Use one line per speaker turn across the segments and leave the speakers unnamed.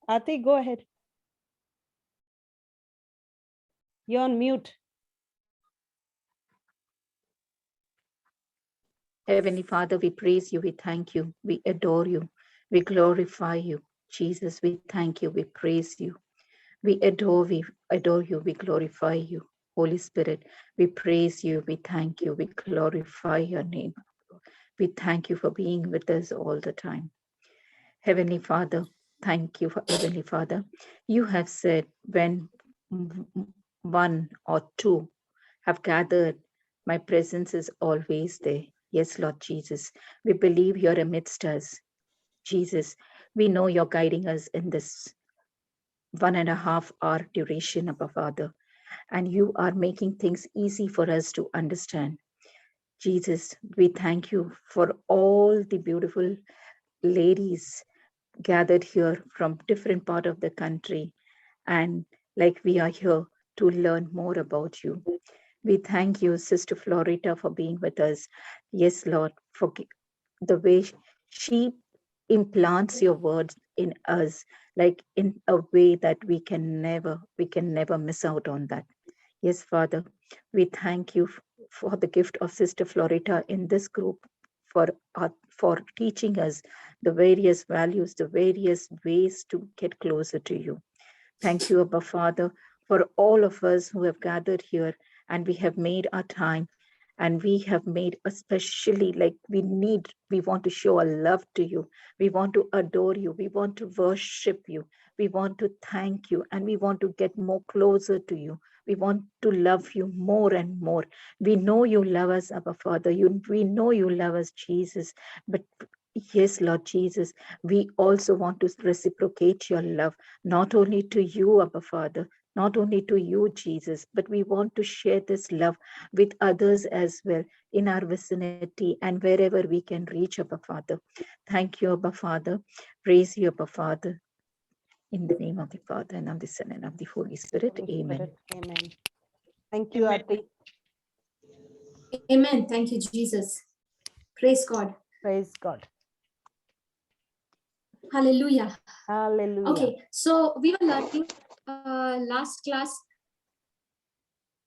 Aarti, go ahead. You're on mute.
Heavenly Father, we praise you, we thank you, we adore you, we glorify you. Jesus, we thank you, we praise you. We adore you, we glorify you. Holy Spirit, we praise you, we thank you, we glorify your name. We thank you for being with us all the time. Heavenly Father, thank you for Heavenly Father. You have said when one or two have gathered, my presence is always there. Yes, Lord Jesus, we believe you're amidst us. Jesus, we know you're guiding us in this 1.5 hour duration of our Father, and you are making things easy for us to understand. Jesus, we thank you for all the beautiful ladies gathered here from different part of the country, and like we are here to learn more about you. We thank you, Sister Florita, for being with us. Yes, Lord, for the way she implants your words in us, like in a way that we can never miss out on that. Yes, Father, we thank you for the gift of Sister Florita in this group, for teaching us the various values, the various ways to get closer to you. Thank you, Abba Father, for all of us who have gathered here, and we have made our time, and we have made especially like we want to show our love to you. We want to adore you. We want to worship you. We want to thank you, and we want to get more closer to you. We want to love you more and more. We know you love us, Abba Father. We know you love us, Jesus. But yes, Lord Jesus, we also want to reciprocate your love, not only to you, Abba Father, not only to you, Jesus, but we want to share this love with others as well in our vicinity and wherever we can reach, Abba Father. Thank you, Abba Father. Praise you, Abba Father. In the name of the Father, and of the Son, and of the Holy Spirit.
Holy
Amen.
Spirit. Amen. Thank you, Aarti.
Amen. Thank you, Jesus. Praise God.
Praise God.
Hallelujah.
Hallelujah.
Okay, so we were learning last class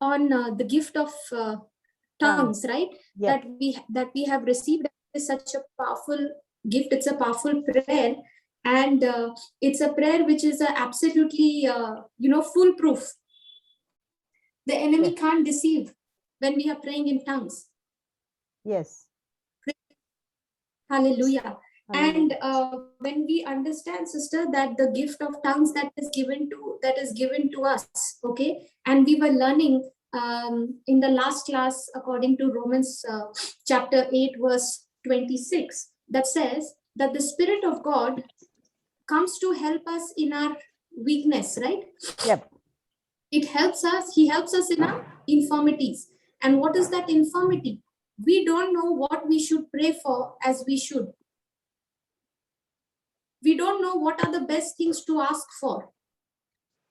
on the gift of tongues, right?
Yep.
That we have received is such a powerful gift. It's a powerful prayer, and it's a prayer which is absolutely foolproof. The enemy can't deceive when we are praying in tongues.
Yes.
Hallelujah. And when we understand, sister, that the gift of tongues that is given to us, okay, and we were learning in the last class according to Romans chapter 8 verse 26, that says that the Spirit of God comes to help us in our weakness, right?
Yep.
He helps us in our infirmities. And what is that infirmity? We don't know what we should pray for as we should. We don't know what are the best things to ask for.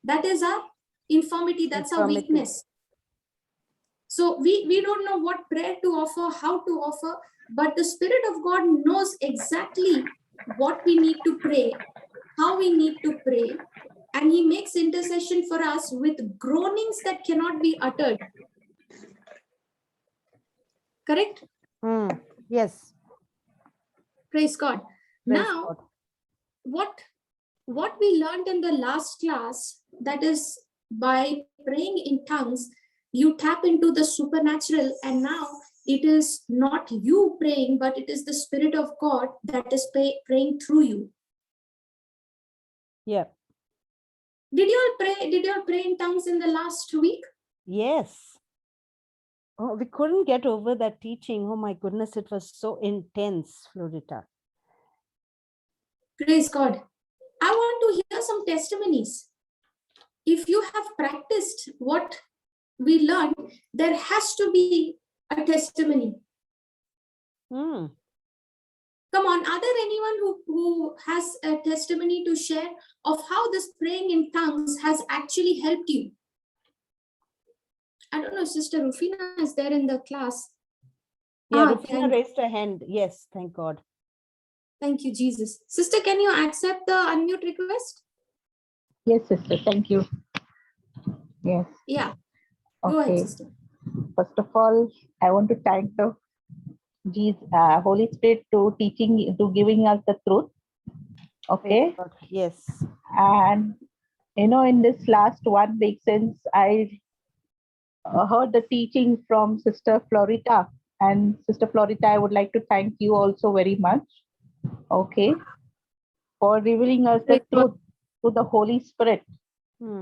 That is our infirmity. That's our weakness. So we don't know what prayer to offer, how to offer, but the Spirit of God knows exactly what we need to pray, how we need to pray, and He makes intercession for us with groanings that cannot be uttered. Correct?
Yes.
Praise God.
Praise
now,
God.
What we learned in the last class, that is by praying in tongues, you tap into the supernatural, and now it is not you praying, but it is the Spirit of God that is praying through you.
Yeah.
Did you all pray in tongues in the last week?
Yes. Oh, we couldn't get over that teaching. Oh my goodness, it was so intense, Florita.
Praise God. I want to hear some testimonies. If you have practiced what we learned, there has to be a testimony. Come on, are there anyone who has a testimony to share of how this praying in tongues has actually helped you? I don't know, Sister Rufina is there in the class.
Yeah, Rufina raised her hand. Yes, thank God.
Thank you, Jesus. Sister, can you accept the unmute request?
Yes, sister. Thank you. Yes.
Yeah, go ahead,
Okay.
sister.
First of all, I want to thank the Holy Spirit to teaching, to giving us the truth. Okay.
Yes.
And in this last 1 week since I heard the teaching from Sister Florita, and Sister Florita, I would like to thank you also very much. Okay, for revealing us the truth to the Holy Spirit.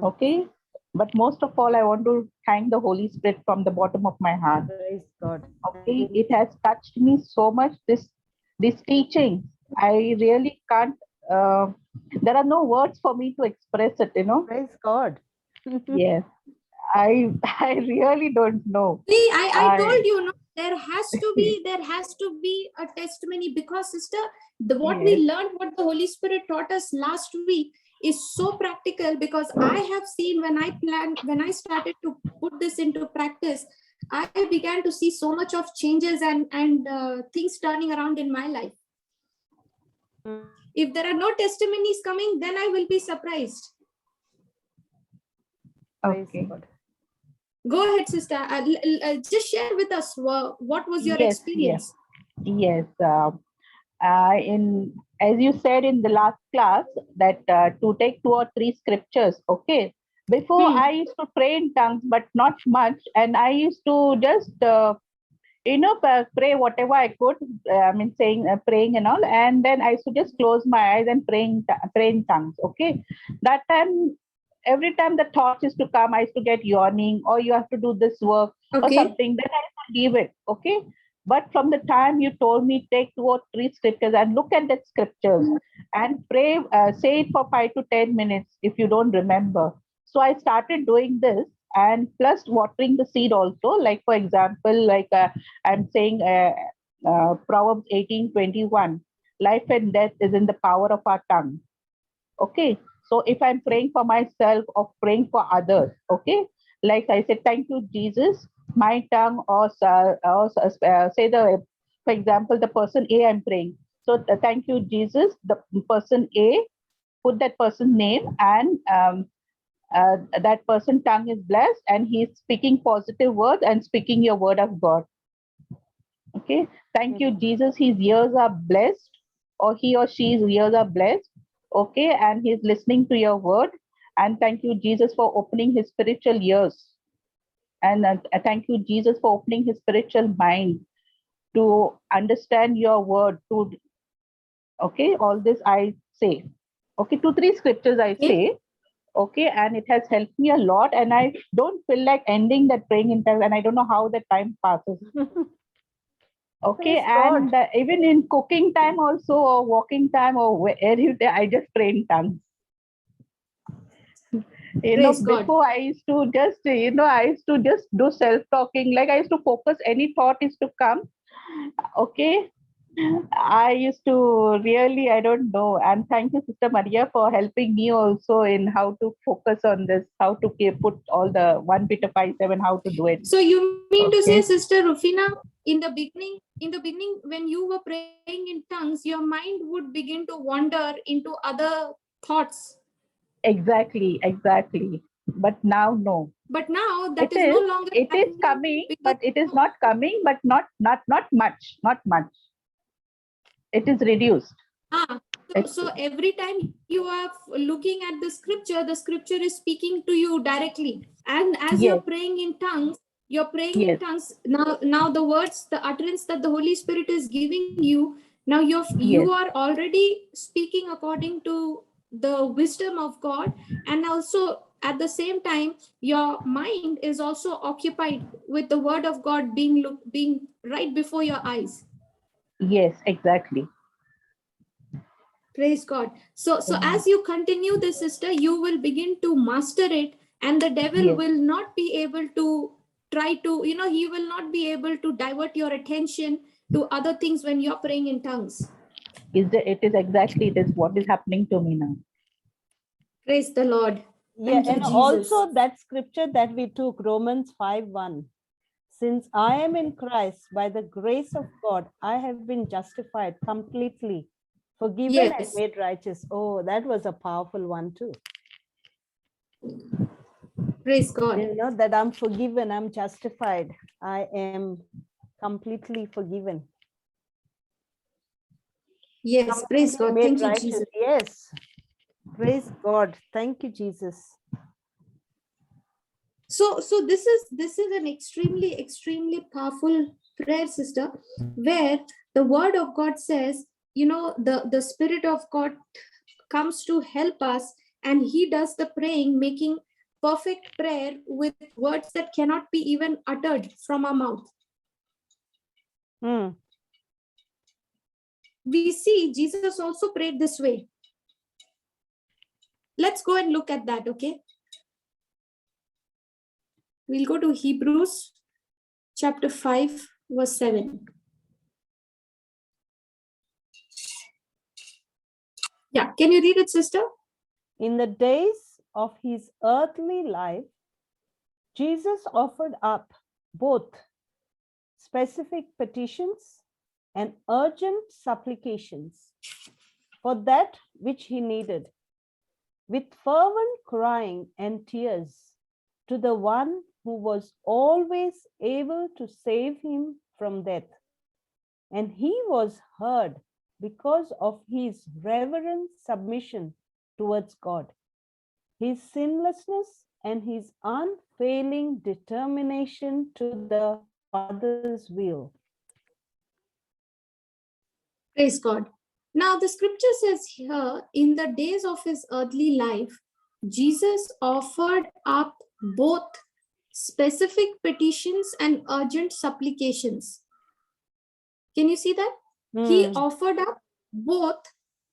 Okay, but most of all, I want to thank the Holy Spirit from the bottom of my heart.
Praise God.
Okay, it has touched me so much. This teaching, I really can't. There are no words for me to express it.
Praise God.
Yes, I I really don't know.
See, I told you, no, there has to be a testimony, because sister, what we learned, what the Holy Spirit taught us last week is so practical, because I have seen when I started to put this into practice, I began to see so much of changes and things turning around in my life. If there are no testimonies coming, then I will be surprised.
Okay.
Go ahead, sister. Just share with us what was your experience.
Yes. As you said in the last class, that to take 2 or 3 scriptures. Okay. Before I used to pray in tongues, but not much, and I used to just pray whatever I could. Praying and all, and then I used to just close my eyes and pray in tongues. Okay. That time, every time the thoughts used to come, I used to get yawning, or you have to do this work or something. Then I used to leave it. Okay. But from the time you told me, take 2 or 3 scriptures and look at the scriptures and pray, say it for 5 to 10 minutes if you don't remember. So I started doing this, and plus watering the seed also. Like, for example, I'm saying Proverbs 18:21, life and death is in the power of our tongue. Okay. So if I'm praying for myself or praying for others, okay, like I said, thank you, Jesus, my tongue, or say for example, the person A I'm praying. So thank you, Jesus, the person A, put that person's name, and that person's tongue is blessed, and he's speaking positive words and speaking your word of God. Okay. Thank you, Jesus, his ears are blessed, or he or she's ears are blessed. Okay, and he's listening to your word. And thank you, Jesus, for opening his spiritual ears. And thank you, Jesus, for opening his spiritual mind to understand your word. Okay, all this I say. Okay, 2, 3 scriptures I say. Okay, and it has helped me a lot. And I don't feel like ending that praying in tongues, and I don't know how the time passes. Okay, and even in cooking time also, or walking time, or wherever I just pray in tongues. Before I used to just, do self-talking. Like, I used to focus, any thought is to come. Okay. I used to really, I don't know. And thank you, Sister Maria, for helping me also in how to focus on this, how to put all the 1 Peter 5:7, how to do it.
So you mean to say, Sister Rufina, in the beginning, when you were praying in tongues, your mind would begin to wander into other thoughts.
Exactly. But now, no.
But now that is no longer.
It is coming, but it is not coming, but not much. Not much. It is reduced.
So every time you are looking at the scripture is speaking to you directly. And as you're praying in tongues, in tongues. Now the words, the utterance that the Holy Spirit is giving you, now you are already speaking according to the wisdom of God. And also at the same time, your mind is also occupied with the word of God being right before your eyes.
Yes, exactly.
Praise God. So as you continue this, sister, you will begin to master it, and the devil will not be able to try to, he will not be able to divert your attention to other things when you're praying in tongues.
It is what is happening to me now.
Praise the Lord.
Yeah, and also that scripture that we took, Romans 5:1. Since I am in Christ, by the grace of God, I have been justified completely, forgiven and made righteous. Oh, that was a powerful one too.
Praise God.
You know, that I'm forgiven, I'm justified, I am completely forgiven.
Yes, praise God.
Made
Thank you,
righteous.
Jesus.
Yes. Praise God. Thank you, Jesus.
So this is an extremely powerful prayer, sister, where the word of God says, you know, the Spirit of God comes to help us, and he does the praying, making perfect prayer with words that cannot be even uttered from our mouth. We see Jesus also prayed this way. Let's go and look at that, okay? We'll go to Hebrews chapter 5, verse 7. Yeah, can you read it, sister?
In the days of his earthly life, Jesus offered up both specific petitions and urgent supplications for that which he needed, with fervent crying and tears, to the one who was always able to save him from death. And he was heard because of his reverent submission towards God, his sinlessness, and his unfailing determination to the Father's will.
Praise God. Now, the scripture says here, in the days of his earthly life, Jesus offered up both specific petitions and urgent supplications. Can you see that? He offered up both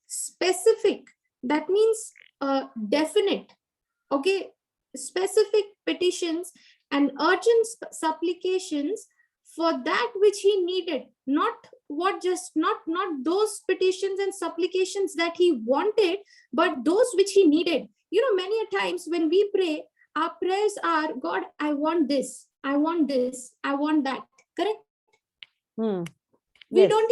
specific, that means definite, okay, specific petitions and urgent supplications for that which he needed, not those petitions and supplications that he wanted, but those which he needed. You know, many a times when we pray, our prayers are, God, I want this, I want this, I want that. Correct?
Yes.
We don't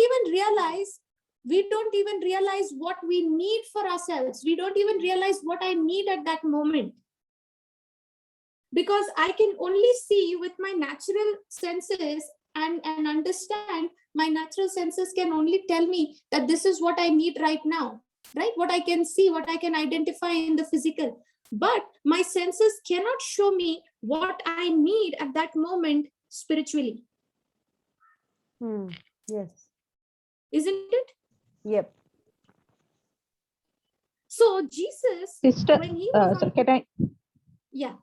even realize what we need for ourselves. We don't even realize what I need at that moment, because I can only see with my natural senses and understand. My natural senses can only tell me that this is what I need right now, right? What I can see, what I can identify in the physical. But my senses cannot show me what I need at that moment spiritually.
Yes.
Isn't it?
Yep.
So Jesus,
Sister,
when he was
so can I?
Yeah.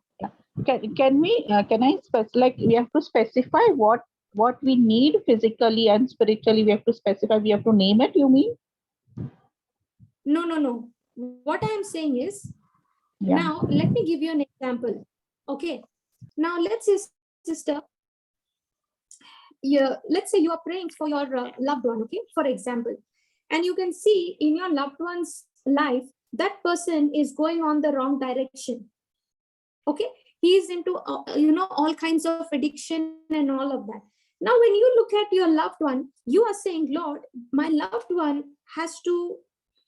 Can I like we have to specify what we need physically and spiritually? We have to specify. We have to name it. You mean?
No. What I am saying is, now let me give you an example. Okay. Now let's say, sister, let's say you are praying for your loved one. Okay, for example, and you can see in your loved one's life that person is going on the wrong direction. Okay, he is into all kinds of addiction and all of that. Now when you look at your loved one, you are saying, Lord, my loved one has to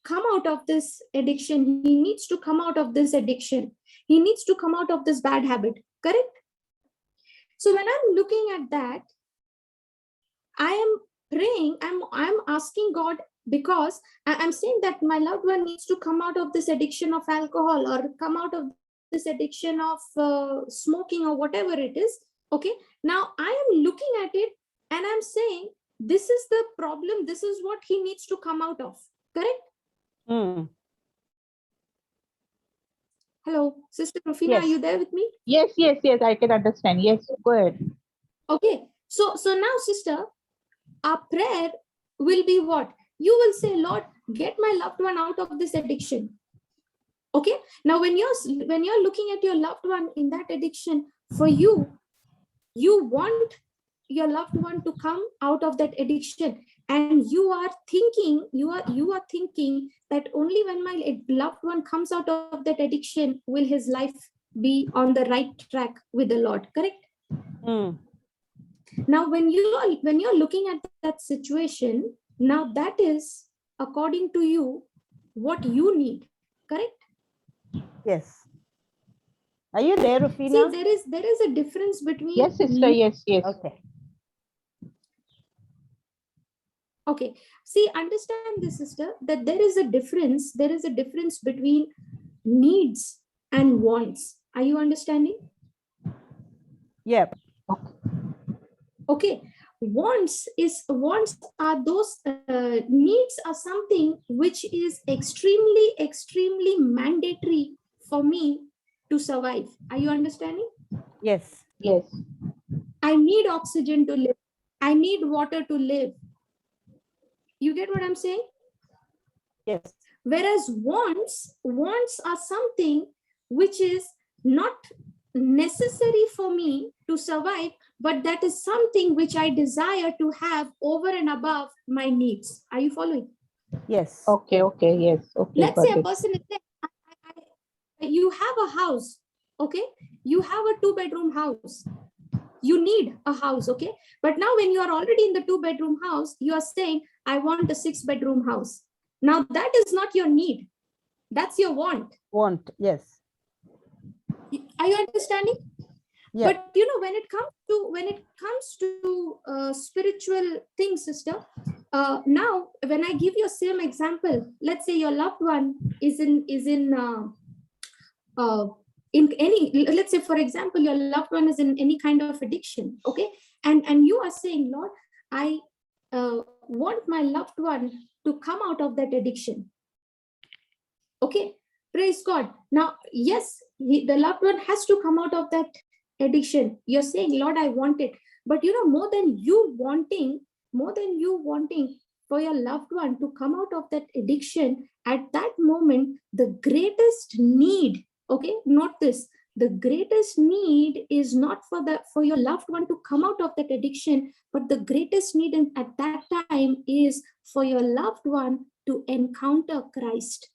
come out of this addiction. He needs to come out of this addiction. He needs to come out of this bad habit. Correct? So when I'm looking at that, I am praying, I'm asking God, because I'm saying that my loved one needs to come out of this addiction of alcohol, or come out of this addiction of smoking, or whatever it is. Okay, now I am looking at it and I'm saying, this is the problem, this is what he needs to come out of. Correct? Hello, Sister Rufina,
Yes.
are you there with me?
Yes, I can understand. Yes, go ahead.
Okay, so now, sister, our prayer will be what? You will say, Lord, get my loved one out of this addiction. Okay, now when you're looking at your loved one in that addiction, for you want your loved one to come out of that addiction, and you are thinking that only when my loved one comes out of that addiction will his life be on the right track with the Lord. Correct? Now when you're looking at that situation, now that is according to you what you need. Correct?
Yes. Are you there,
See,
Rufina?
there is a difference between
Yes, sister. Yes, yes.
Okay.
Okay. See, understand this, sister, that there is a difference. There is a difference between needs and wants. Are you understanding?
Yep.
Okay. Wants are those needs are something which is extremely mandatory for me to survive. Are you understanding?
Yes.
Yes.
I need oxygen to live. I need water to live. You get what I'm saying?
Yes.
Whereas wants are something which is not necessary for me to survive, but that is something which I desire to have over and above my needs. Are you following?
Yes.
Okay. Okay. Yes. Okay.
Let's
got
say a
it.
person is there, you have a house, okay? You have a 2-bedroom house. You need a house, okay? But now when you are already in the 2-bedroom house, you are saying, I want a 6-bedroom house. Now that is not your need. That's your want.
Want. Yes.
Are you understanding?
Yeah.
But you know, when it comes to spiritual things, sister, now when I give you a same example, let's say your loved one is in any, let's say for example, your loved one is in any kind of addiction, okay, and you are saying, Lord, I want my loved one to come out of that addiction. Okay, praise God. Now, yes, the loved one has to come out of that addiction. You're saying, Lord, I want it. But you know, more than you wanting for your loved one to come out of that addiction, at that moment, the greatest need, okay, note this, the greatest need is not for your loved one to come out of that addiction, but the greatest need at that time is for your loved one to encounter Christ.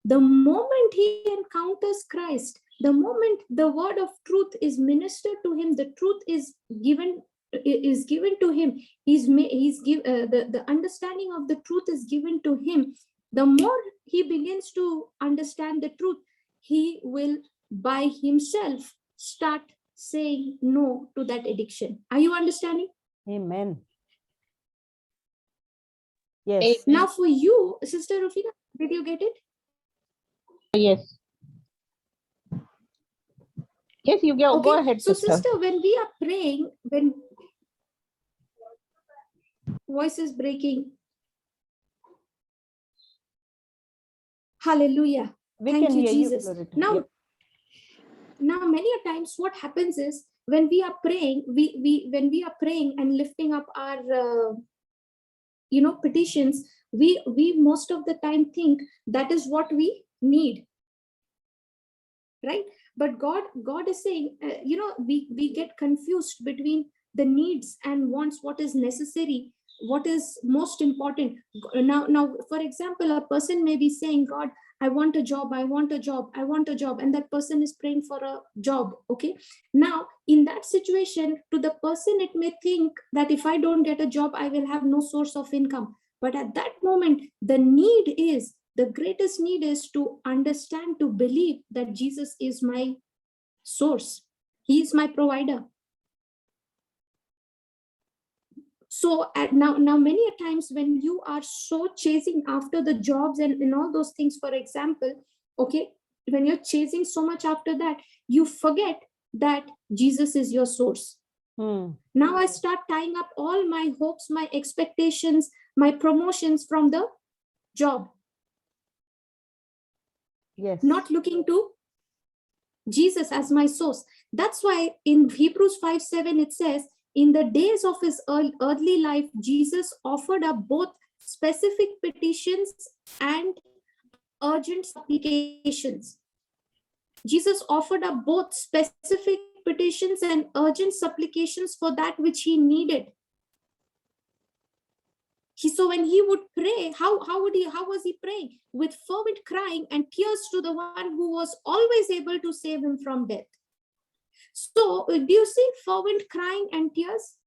The moment he encounters Christ, the moment the word of truth is ministered to him, the truth is given to him, the understanding of the truth is given to him. The more he begins to understand the truth, he will by himself start saying no to that addiction. Are you understanding?
Amen. Yes.
Now for you, Sister Rufina, did you get it?
Yes. Yes, you go,
Okay.
go ahead,
So
sister.
sister, when we are praying, when voice is breaking. Hallelujah.
We
Thank
can
you,
hear
Jesus.
you, Florita.
Now,
Yep.
now many a times what happens is when we are praying, when we are praying and lifting up our petitions, we most of the time think that is what we need, right? But God is saying, we get confused between the needs and wants, what is necessary, what is most important. Now for example, a person may be saying, God, I want a job, I want a job, I want a job, and that person is praying for a job. Okay, now in that situation, to the person it may think that if I don't get a job, I will have no source of income. But at that moment, the greatest need is to understand, to believe that Jesus is my source. He is my provider. So now many a times when you are so chasing after the jobs and all those things, for example, okay, when you're chasing so much after that, you forget that Jesus is your source. Now I start tying up all my hopes, my expectations, my promotions from the job.
Yes.
Not looking to Jesus as my source. That's why in Hebrews 5:7 it says, in the days of his earthly life, Jesus offered up both specific petitions and urgent supplications. Jesus offered up both specific petitions and urgent supplications for that which he needed. So when he would pray, how was he praying? With fervent crying and tears to the one who was always able to save him from death. So do you see fervent crying and tears?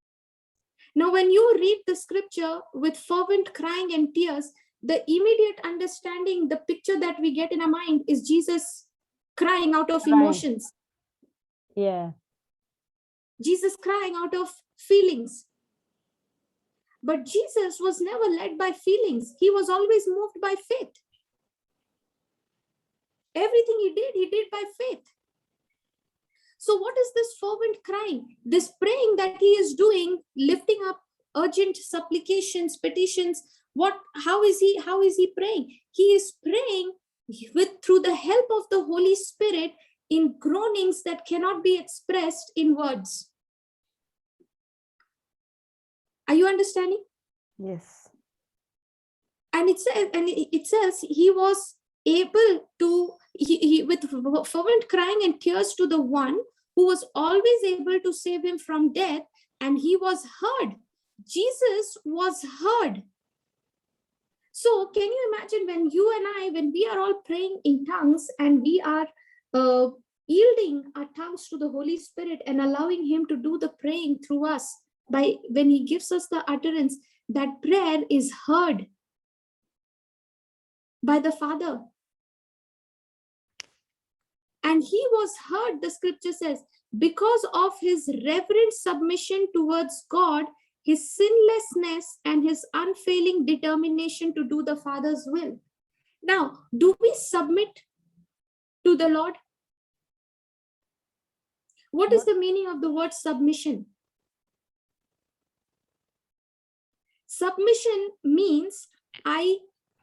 Now, when you read the scripture with fervent crying and tears, the immediate understanding, the picture that we get in our mind is Jesus crying out of
Crying.
emotions.
Yeah.
Jesus crying out of feelings. But Jesus was never led by feelings. He was always moved by faith. Everything he did by faith. So what is this fervent crying? This praying that he is doing, lifting up urgent supplications, petitions. How is he praying? He is praying through the help of the Holy Spirit in groanings that cannot be expressed in words. Are you understanding?
Yes.
And it says he was able to, with fervent crying and tears to the one who was always able to save him from death, and he was heard. Jesus was heard. So can you imagine when you and I, when we are all praying in tongues and we are yielding our tongues to the Holy Spirit and allowing him to do the praying through us, when he gives us the utterance, that prayer is heard by the Father. And he was heard, the scripture says, because of his reverent submission towards God, his sinlessness, and his unfailing determination to do the Father's will. Now, do we submit to the Lord? What is the meaning of the word submission? Submission means I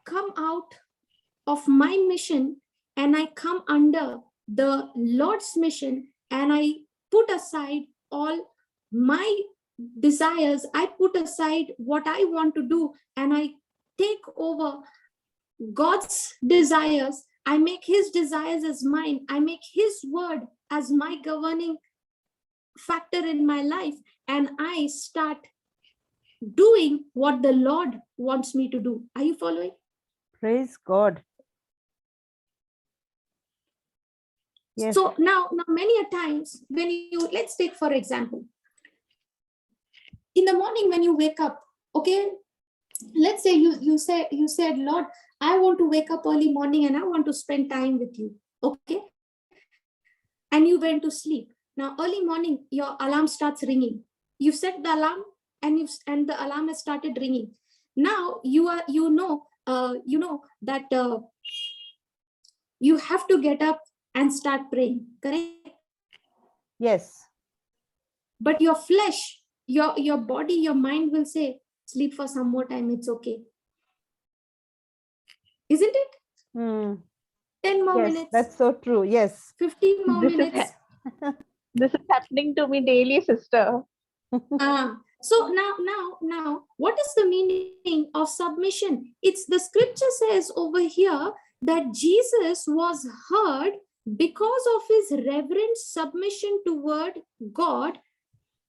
come out of my mission and I come under the Lord's mission, and I put aside all my desires. I put aside what I want to do, and I take over God's desires. I make his desires as mine. I make his word as my governing factor in my life, and I start doing what the Lord wants me to do. Are you following?
Praise God. Yes.
So now many a times when you, let's take for example, in the morning when you wake up, okay, let's say you said, Lord, I want to wake up early morning and I want to spend time with you, okay, and you went to sleep. Now early morning your alarm starts ringing. You set the alarm and the alarm has started ringing. Now you know that you have to get up and start praying, correct?
Yes.
But your flesh, your body, your mind will say, sleep for some more time, it's okay. Isn't it? 10 more minutes.
That's so true. Yes.
15 more minutes.
This is happening to me daily, sister.
So now, what is the meaning of submission? It's the scripture says over here that Jesus was heard because of his reverent submission toward God,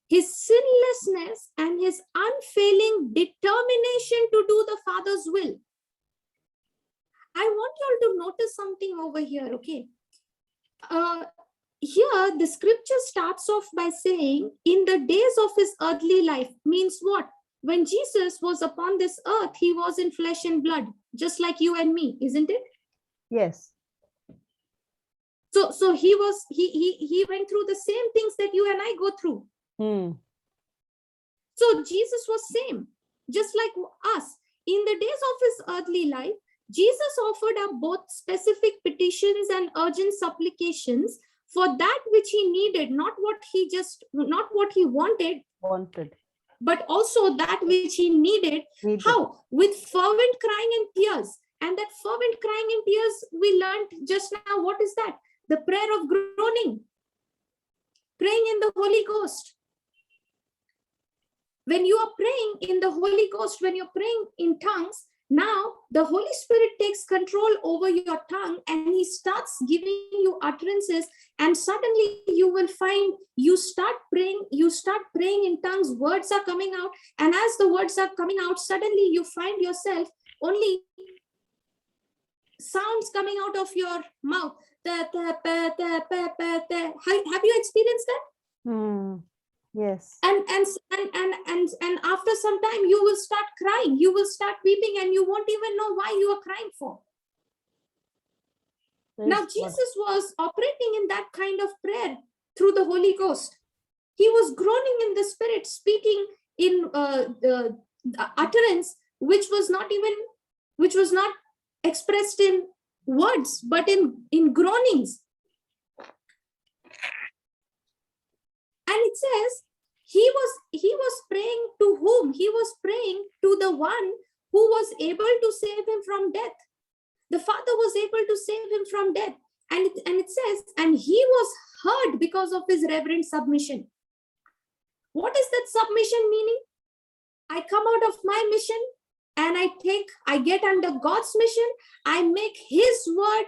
his sinlessness, and his unfailing determination to do the Father's will. I want you all to notice something over here, okay? Here, the scripture starts off by saying, in the days of his earthly life, means what? When Jesus was upon this earth, he was in flesh and blood, just like you and me, isn't it?
Yes.
So he went through the same things that you and I go through. So Jesus was same, just like us. In the days of his earthly life, Jesus offered up both specific petitions and urgent supplications for that which he needed, not what he wanted, but also that which he needed. How? With fervent crying and tears. And that fervent crying and tears, we learned just now, what is that? The prayer of groaning, praying in the Holy Ghost. When you are praying in the Holy Ghost, when you're praying in tongues, now the Holy Spirit takes control over your tongue and he starts giving you utterances, and suddenly you will find you start praying in tongues, words are coming out, and as the words are coming out, suddenly you find yourself only sounds coming out of your mouth. Have you experienced that?
Yes.
And after some time you will start crying, you will start weeping, and you won't even know why you are crying for. Now, Jesus was operating in that kind of prayer through the Holy Ghost. He was groaning in the spirit, speaking in the utterance, which was not expressed in words, but in groanings. And it says, he was praying to whom? He was praying to the one who was able to save him from death. The Father was able to save him from death. And it says, and he was heard because of his reverent submission. What is that submission meaning? I come out of my mission and I get under God's mission. I make his word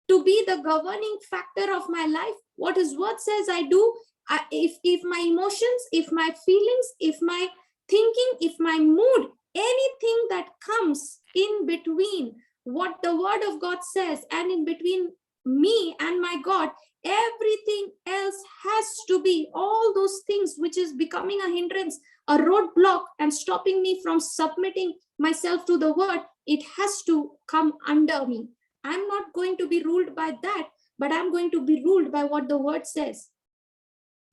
to be the governing factor of my life. What his word says I do. If my emotions, if my feelings, if my thinking, if my mood, anything that comes in between what the word of God says and in between me and my God, everything else has to be, all those things which is becoming a hindrance, a roadblock and stopping me from submitting myself to the word, it has to come under me. I'm not going to be ruled by that, but I'm going to be ruled by what the word says.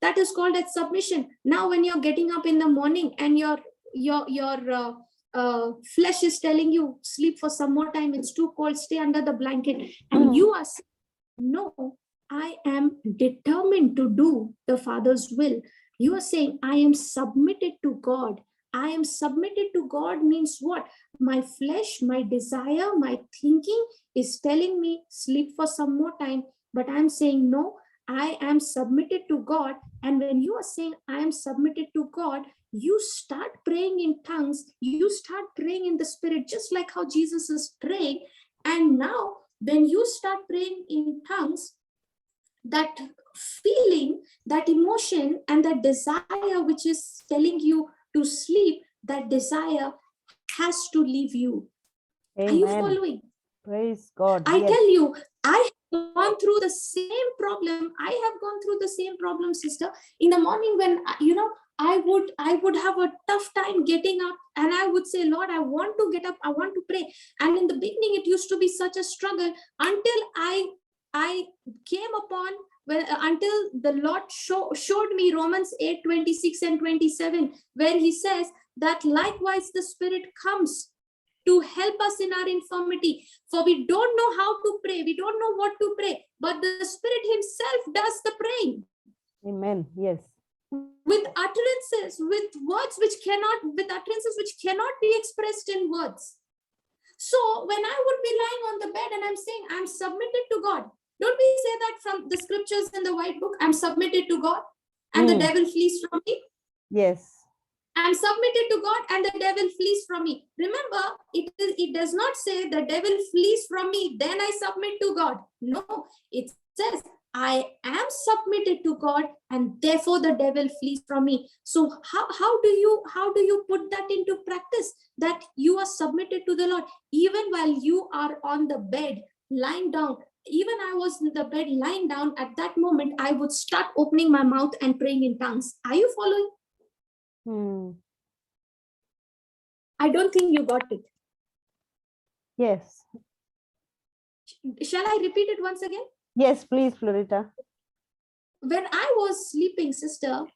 That is called as submission. Now, when you're getting up in the morning and your flesh is telling you, sleep for some more time, it's too cold, stay under the blanket, and you are saying, no, I am determined to do the Father's will. You are saying, I am submitted to God. I am submitted to God means what? My flesh, my desire, my thinking is telling me, sleep for some more time, but I'm saying, no, I am submitted to God. And when you are saying, I am submitted to God, you start praying in tongues, you start praying in the spirit, just like how Jesus is praying. And now, when you start praying in tongues, that feeling, that emotion, and that desire which is telling you to sleep, that desire has to leave you.
Amen.
Are you following?
Praise God.
I
Yes.
tell you, I have gone through the same problem. I have gone through the same problem, sister. In the morning when, I would have a tough time getting up, and I would say, Lord, I want to get up, I want to pray. And in the beginning, it used to be such a struggle until I came upon, until the Lord showed me Romans 8:26 and 27, where he says that likewise the Spirit comes to help us in our infirmity. For we don't know how to pray, we don't know what to pray, but the Spirit himself does the praying.
Amen. Yes.
With utterances, with utterances which cannot be expressed in words. So when I would be lying on the bed and I'm saying, I'm submitted to God. Don't we say that from the scriptures in the white book? I'm submitted to God and the devil flees from me.
Yes.
I'm submitted to God and the devil flees from me. Remember, it does not say the devil flees from me, then I submit to God. No, it says I am submitted to God and therefore the devil flees from me. So how do you put that into practice, that you are submitted to the Lord even while you are on the bed lying down? Even I was in the bed lying down, at that moment I would start opening my mouth and praying in tongues. Are you following? I don't think you got it.
Yes.
Shall I repeat it once again?
Yes, please, Florita.
When I was sleeping, sister,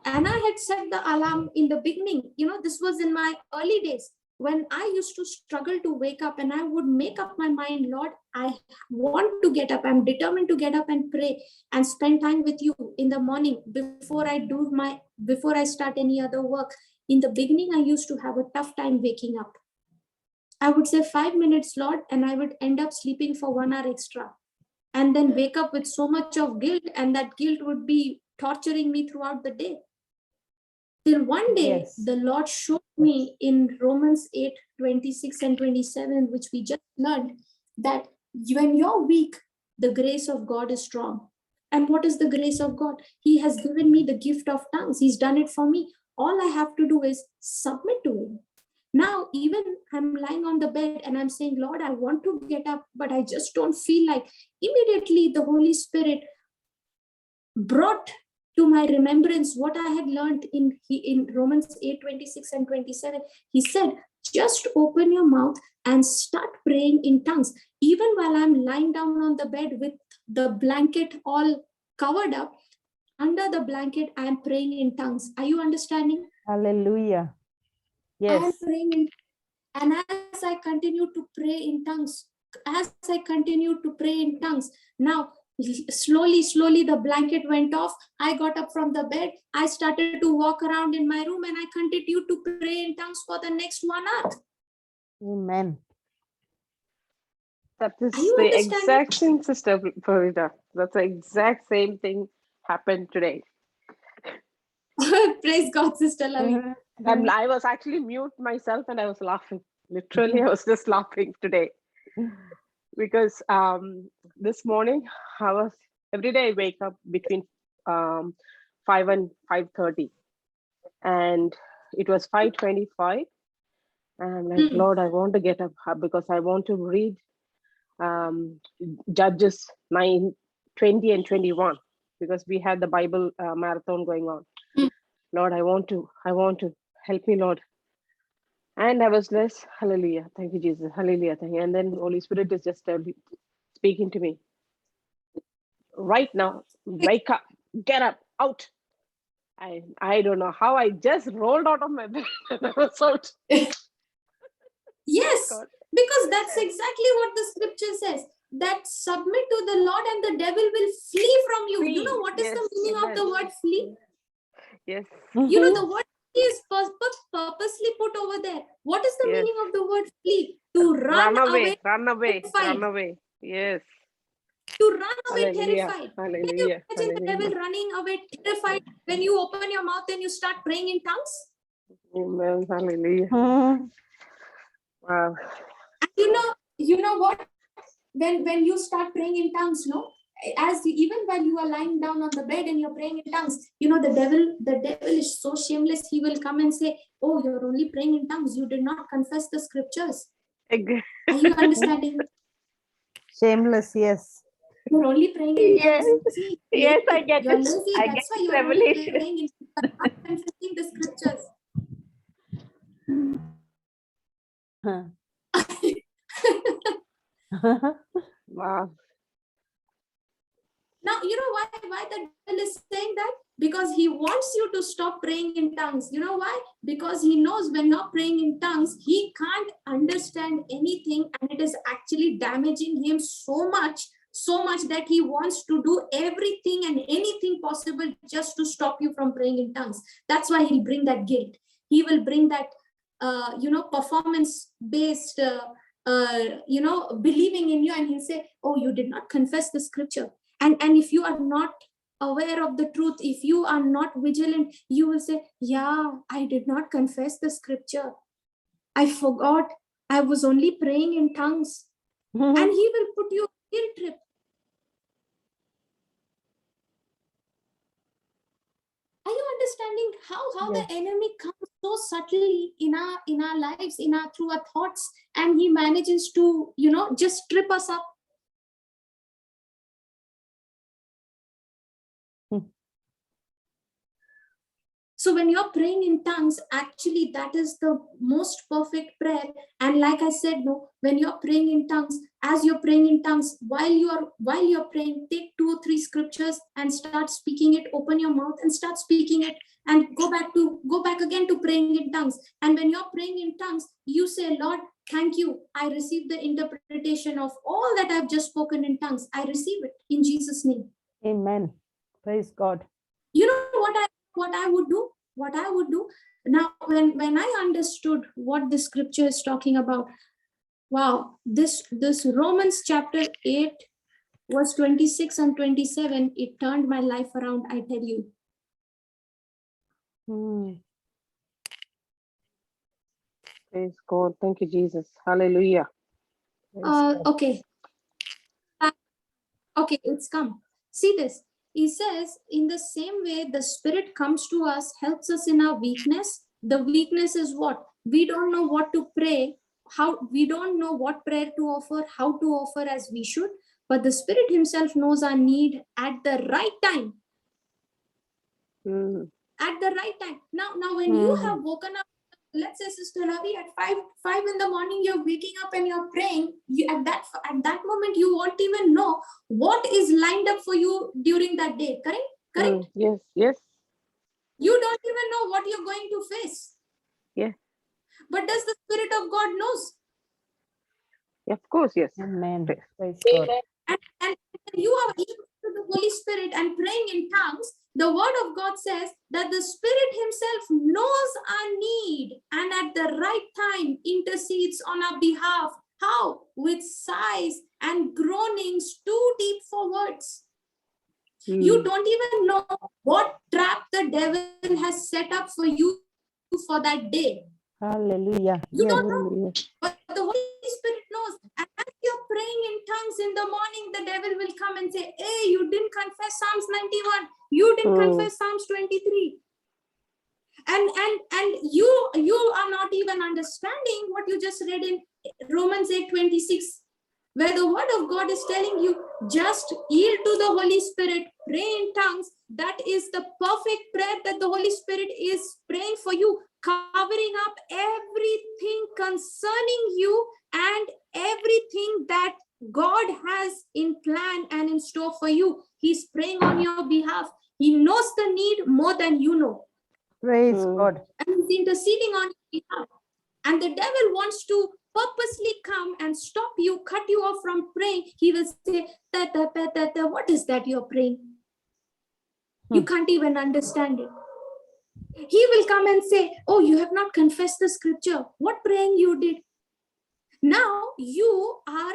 and I had set the alarm in the beginning, this was in my early days, when I used to struggle to wake up, and I would make up my mind, Lord, I want to get up. I'm determined to get up and pray and spend time with you in the morning before I start any other work. In the beginning, I used to have a tough time waking up. I would say 5 minutes, Lord, and I would end up sleeping for 1 hour extra and then wake up with so much of guilt, and that guilt would be torturing me throughout the day. Till one day, the Lord showed me in Romans 8:26 and 27, which we just learned, that when you're weak, the grace of God is strong. And what is the grace of God? He has given me the gift of tongues. He's done it for me. All I have to do is submit to him. Now, even I'm lying on the bed and I'm saying, Lord, I want to get up, but I just don't feel like. Immediately, the Holy Spirit brought to my remembrance what I had learned in Romans 8:26 and 27. He said, just open your mouth and start praying in tongues. even while I'm lying down on the bed with the blanket all covered up, under the blanket, I'm praying in tongues. Are you understanding?
Hallelujah.
I am
Yes.
praying in, and as I continue to pray in tongues, now slowly the blanket went off. I got up from the bed. I started to walk around in my room, and I continued to pray in tongues for the next 1 hour.
Amen.
That is
Are you
the
understanding?
exact same, Sister Farida. That's the exact same thing happened today.
Praise God, Sister Lavi.
I was actually mute myself and I was laughing. Literally, I was just laughing today. Because this morning, every day I wake up between 5 and 5:30. And it was 5:25. And I'm like, Lord, I want to get up because I want to read Judges 9:20 and 21, because we had the Bible marathon going on. Lord, I want to help me, Lord. And I was less, hallelujah, thank you, Jesus, hallelujah, thank you. And then Holy Spirit is just speaking to me. Right now, wake up, get up, out. I don't know how I just rolled out of my bed and I was out.
Yes,
God.
because that's exactly what the scripture says, that submit to the Lord and the devil will flee from you. You know what is the meaning of the word flee?
Yes.
You know, the word flee is purposely put over there. What is the meaning of the word flee? To run away.
Run away. Yes.
To run away
Hallelujah.
terrified.
Hallelujah.
Can you imagine
Hallelujah.
the devil running away terrified when you open your mouth and you start praying in tongues?
Amen. Hallelujah. Wow.
And you know what? When you start praying in tongues, no, even while you are lying down on the bed and you're praying in tongues, you know, the devil is so shameless. He will come and say, "Oh, you're only praying in tongues. You did not confess the scriptures." Are you understanding?
Shameless, yes.
You're only praying in
Yes,
tongues. See,
yes, I get
you're
it.
lazy.
I
That's
get
why
this
you're only
revelation.
praying in tongues, not confessing the scriptures.
Wow.
Now, you know why the devil is saying that? Because he wants you to stop praying in tongues. You know why? Because he knows when you're praying in tongues, he can't understand anything, and it is actually damaging him so much that he wants to do everything and anything possible just to stop you from praying in tongues. That's why he'll bring that guilt. He will bring that, performance-based, believing in you, and he'll say, "Oh, you did not confess the scripture." And if you are not aware of the truth, if you are not vigilant, you will say, "Yeah, I did not confess the scripture. I forgot. I was only praying in tongues." And he will put you on a guilt trip. Are you understanding how the enemy comes so subtly in our lives, through our thoughts, and he manages to, just trip us up? So when you're praying in tongues, actually that is the most perfect prayer. And like I said, no, when you're praying in tongues, as you're praying in tongues, while you're praying, take 2 or 3 scriptures and start speaking it. Open your mouth and start speaking it, and go back again to praying in tongues. And when you're praying in tongues, you say, "Lord, thank you. I receive the interpretation of all that I've just spoken in tongues. I receive it in Jesus' name."
Amen. Praise God.
You know what I would do now, when I understood what the scripture is talking about. Wow, this Romans chapter 8 verse 26 and 27, it turned my life around, I tell you.
Praise God. Thank you, Jesus. Hallelujah.
Okay, it's come. See this. He says, in the same way, the Spirit comes to us, helps us in our weakness. The weakness is what? We don't know what to pray, we don't know what prayer to offer, how to offer as we should, but the Spirit himself knows our need at the right time. At the right time. Now when you have woken up let's say, Sister Ravi, at 5 in the morning, you're waking up and you're praying. At that moment, you won't even know what is lined up for you during that day. Correct?
Yes, yes.
You don't even know what you're going to face.
Yeah.
But does the Spirit of God knows?
Of course, yes.
Amen.
Praise.
Praise God.
And you are yielding to the Holy Spirit and praying in tongues, the word of God says that the Spirit himself knows our need and at the right time intercedes on our behalf. How? With sighs and groanings too deep for words. You don't even know what trap the devil has set up for you for that day.
Hallelujah.
You
Yes.
don't know, but the Holy Spirit knows. And as you're praying in tongues in the morning, the devil will come and say, hey, you didn't confess Psalms 91. You didn't confess Psalms 23. And you are not even understanding what you just read in Romans 8:26, where the word of God is telling you, just yield to the Holy Spirit, pray in tongues. That is the perfect prayer that the Holy Spirit is praying for you, covering up everything concerning you and everything that God has in plan and in store for you. He's praying on your behalf. He knows the need more than you know.
Praise God.
And he's interceding on your behalf. And the devil wants to purposely come and stop you, cut you off from praying. He will say, what is that you're praying? You can't even understand it. He will come and say, oh, you have not confessed the scripture. What praying you did? Now you are,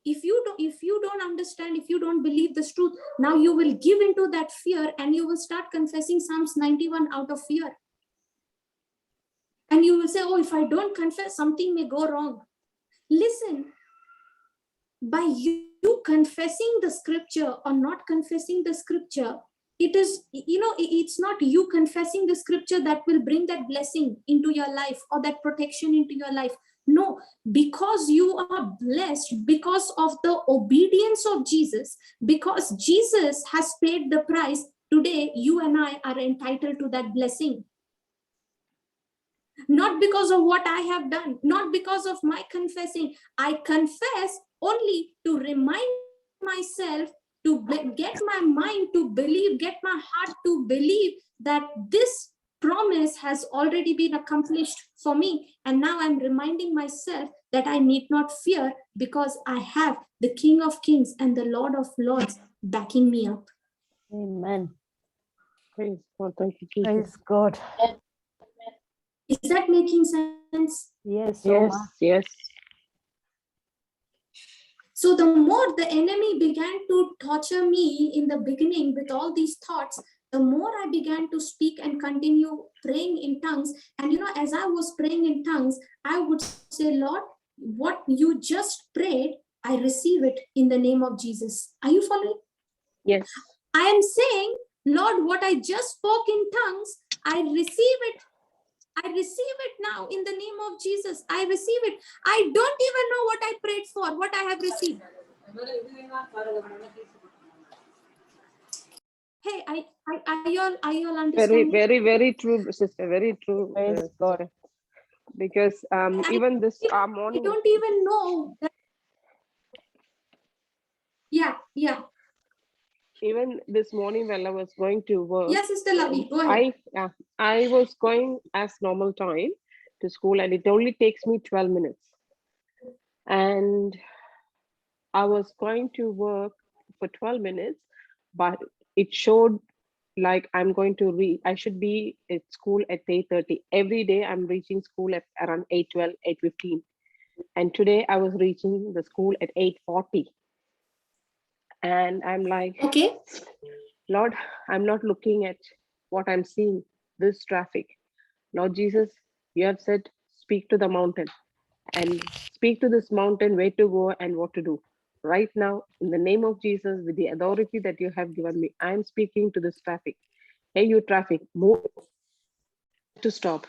if you don't understand, if you don't believe this truth, now you will give into that fear and you will start confessing Psalms 91 out of fear. And you will say, oh, if I don't confess, something may go wrong. Listen, by you confessing the scripture or not confessing the scripture, it is, it's not you confessing the scripture that will bring that blessing into your life or that protection into your life. No, because you are blessed because of the obedience of Jesus, because Jesus has paid the price, today you and I are entitled to that blessing. Not because of what I have done, not because of my confessing. I confess only to remind myself, to get my mind to believe, get my heart to believe that this promise has already been accomplished for me. And now I'm reminding myself that I need not fear because I have the King of Kings and the Lord of Lords backing me up.
Amen.
Praise God. Thank you, Jesus.
Praise God.
Is that making sense?
Yes. So
Yes,
much.
yes.
So the more the enemy began to torture me in the beginning with all these thoughts, the more I began to speak and continue praying in tongues. And as I was praying in tongues, I would say, Lord, what you just prayed, I receive it in the name of Jesus. Are you following?
Yes.
I am saying, Lord, what I just spoke in tongues, I receive it. I receive it now in the name of Jesus. I receive it. I don't even know what I prayed for, what I have received. Hey, are you all understanding?
Very, very, very true, sister. Very true.
Praise God.
Sister. Because even this morning.
I don't even know. Yeah.
Even this morning while I was going to work.
Yes, Sister Lavi, go ahead.
I was going as normal time to school and it only takes me 12 minutes. And I was going to work for 12 minutes, but it showed like I'm going to I should be at school at 8:30. Every day I'm reaching school at around 8:12, 8:15. And today I was reaching the school at 8:40. And I'm like,
okay,
Lord, I'm not looking at what I'm seeing, this traffic. Lord Jesus, you have said, speak to the mountain and speak to this mountain where to go and what to do. Right now, in the name of Jesus, with the authority that you have given me, I'm speaking to this traffic. Hey, you traffic, move to stop.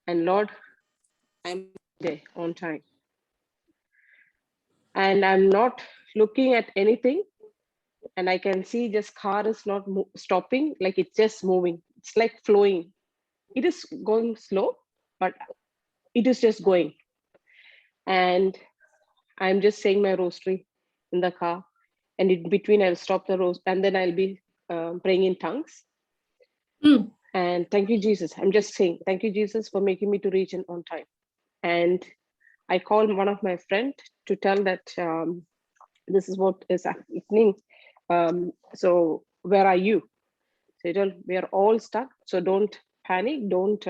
And Lord, I'm there on time. And I'm not looking at anything. And I can see just car is not stopping, like it's just moving. It's like flowing. It is going slow, but it is just going. And I'm just saying my rosary in the car, and in between I'll stop the rose, and then I'll be praying in tongues. And thank you, Jesus. I'm just saying, thank you, Jesus, for making me to reach in on time. And I called one of my friends to tell that this is what is happening. So where are you? So he told, we are all stuck. So don't panic. Don't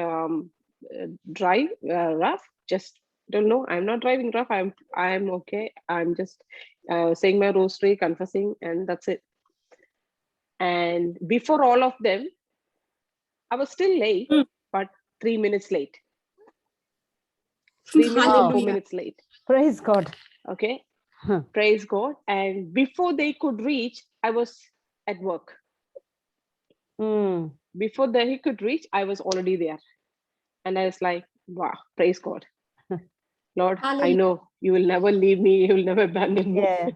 drive rough. Just don't know. I'm not driving rough. I'm okay. I'm just saying my rosary, confessing, and that's it. And before all of them, I was still late, but 3 minutes late. 3 minutes or 4 minutes late.
Praise God.
Okay. Praise God. And before they could reach, I was at work. Before they could reach, I was already there. And I was like, wow, praise God. Lord, I know you will never leave me. You will never abandon me.
Yeah.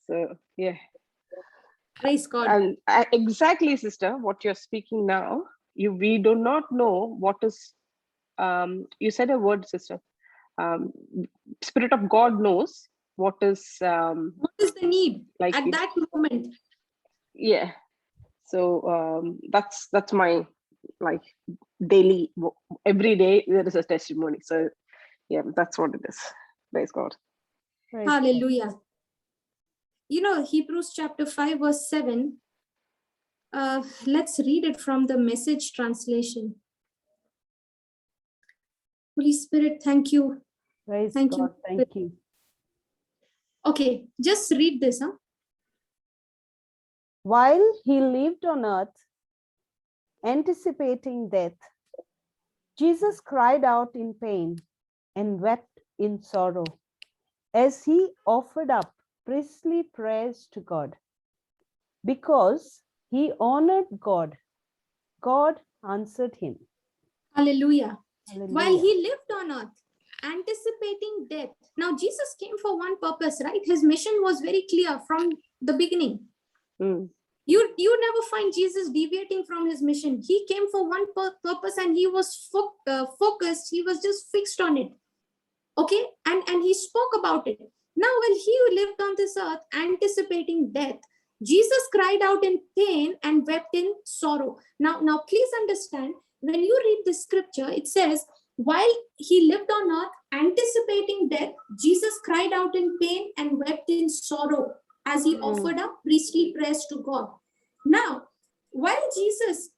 So, yeah.
Praise God.
And exactly, sister, what you're speaking now, we do not know what is, you said a word, sister. Spirit of God knows what is
the need like at that moment.
Yeah. So that's my like daily, every day there is a testimony. So yeah, that's what it is. Praise God.
Praise
Hallelujah. God. You know, Hebrews chapter 5 verse 7. Let's read it from the Message translation. Holy Spirit, thank you.
Praise
thank
God.
you.
Thank you.
Okay, just read this.
While he lived on earth, anticipating death, Jesus cried out in pain and wept in sorrow as he offered up priestly prayers to God. Because he honored God, God answered him.
Hallelujah.
Hallelujah.
While he lived on earth, anticipating death. Now, Jesus came for one purpose, right? His mission was very clear from the beginning. You never find Jesus deviating from his mission. He came for one purpose and he was focused. He was just fixed on it. Okay. And he spoke about it. Now, while he lived on this earth, anticipating death, Jesus cried out in pain and wept in sorrow. Now, please understand, when you read the scripture, it says, while he lived on earth, anticipating death, Jesus cried out in pain and wept in sorrow as he offered up priestly prayers to God. Now, when Jesus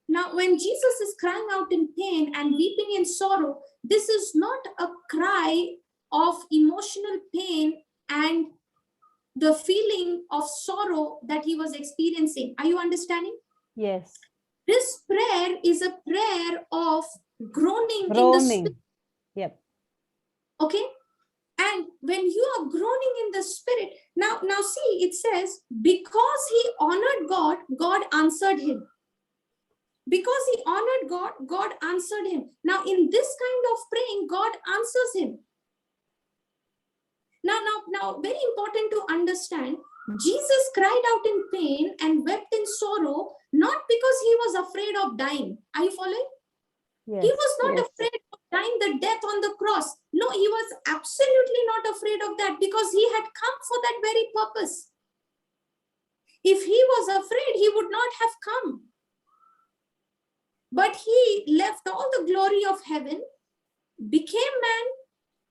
is crying out in pain and weeping in sorrow, this is not a cry of emotional pain and the feeling of sorrow that he was experiencing. Are you understanding?
Yes.
This prayer is a prayer of groaning. In the spirit.
Yep.
Okay. And when you are groaning in the spirit, now see, it says, because he honored God, God answered him. Because he honored God, God answered him. Now, in this kind of praying, God answers him. Now, very important to understand, Jesus cried out in pain and wept in sorrow, not because he was afraid of dying. Are you following?
Yes.
He was not afraid of dying the death on the cross. No, he was absolutely not afraid of that because he had come for that very purpose. If he was afraid, he would not have come. But he left all the glory of heaven, became man,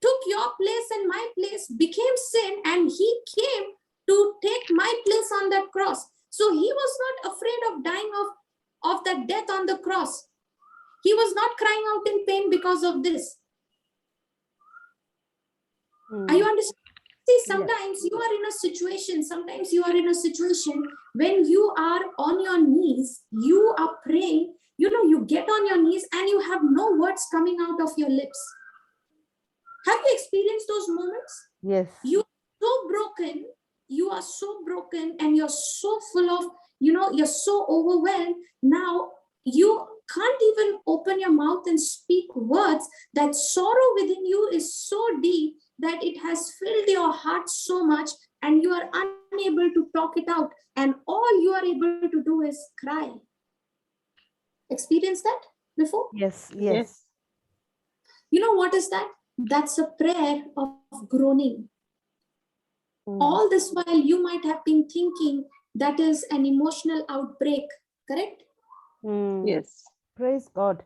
took your place and my place, became sin, and he came to take my place on that cross. So he was not afraid of dying of that death on the cross. He was not crying out in pain because of this. Are you understanding? See, sometimes you are in a situation when you are on your knees, you are praying, you get on your knees and you have no words coming out of your lips. Have you experienced those moments?
Yes.
You are so broken and you're so full of, you're so overwhelmed. Now you can't even open your mouth and speak words. That sorrow within you is so deep that it has filled your heart so much and you are unable to talk it out. And all you are able to do is cry. Experienced that before?
Yes.
You know what is that? That's a prayer of groaning. All this while you might have been thinking that is an emotional outbreak, correct?
Yes.
Praise God.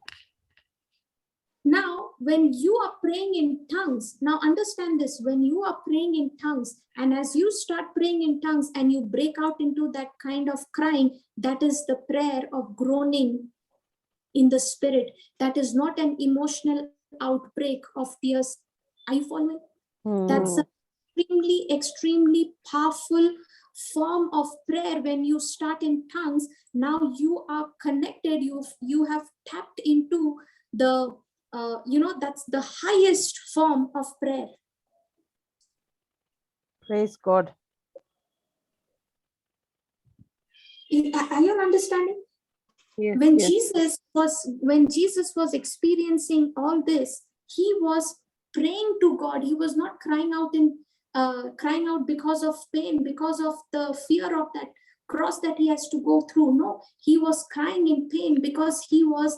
Now, when you are praying in tongues, now understand this, when you are praying in tongues, and as you start praying in tongues and you break out into that kind of crying, that is the prayer of groaning in the spirit. That is not an emotional outbreak of tears. Are you following? That's an extremely, extremely powerful form of prayer. When you start in tongues, now you are connected, you have tapped into the that's the highest form of prayer.
Praise God.
Are you understanding?
Yes.
When
Yes.
Jesus was experiencing all this, he was praying to God. He was not crying out because of pain, because of the fear of that cross that he has to go through. No, he was crying in pain because he was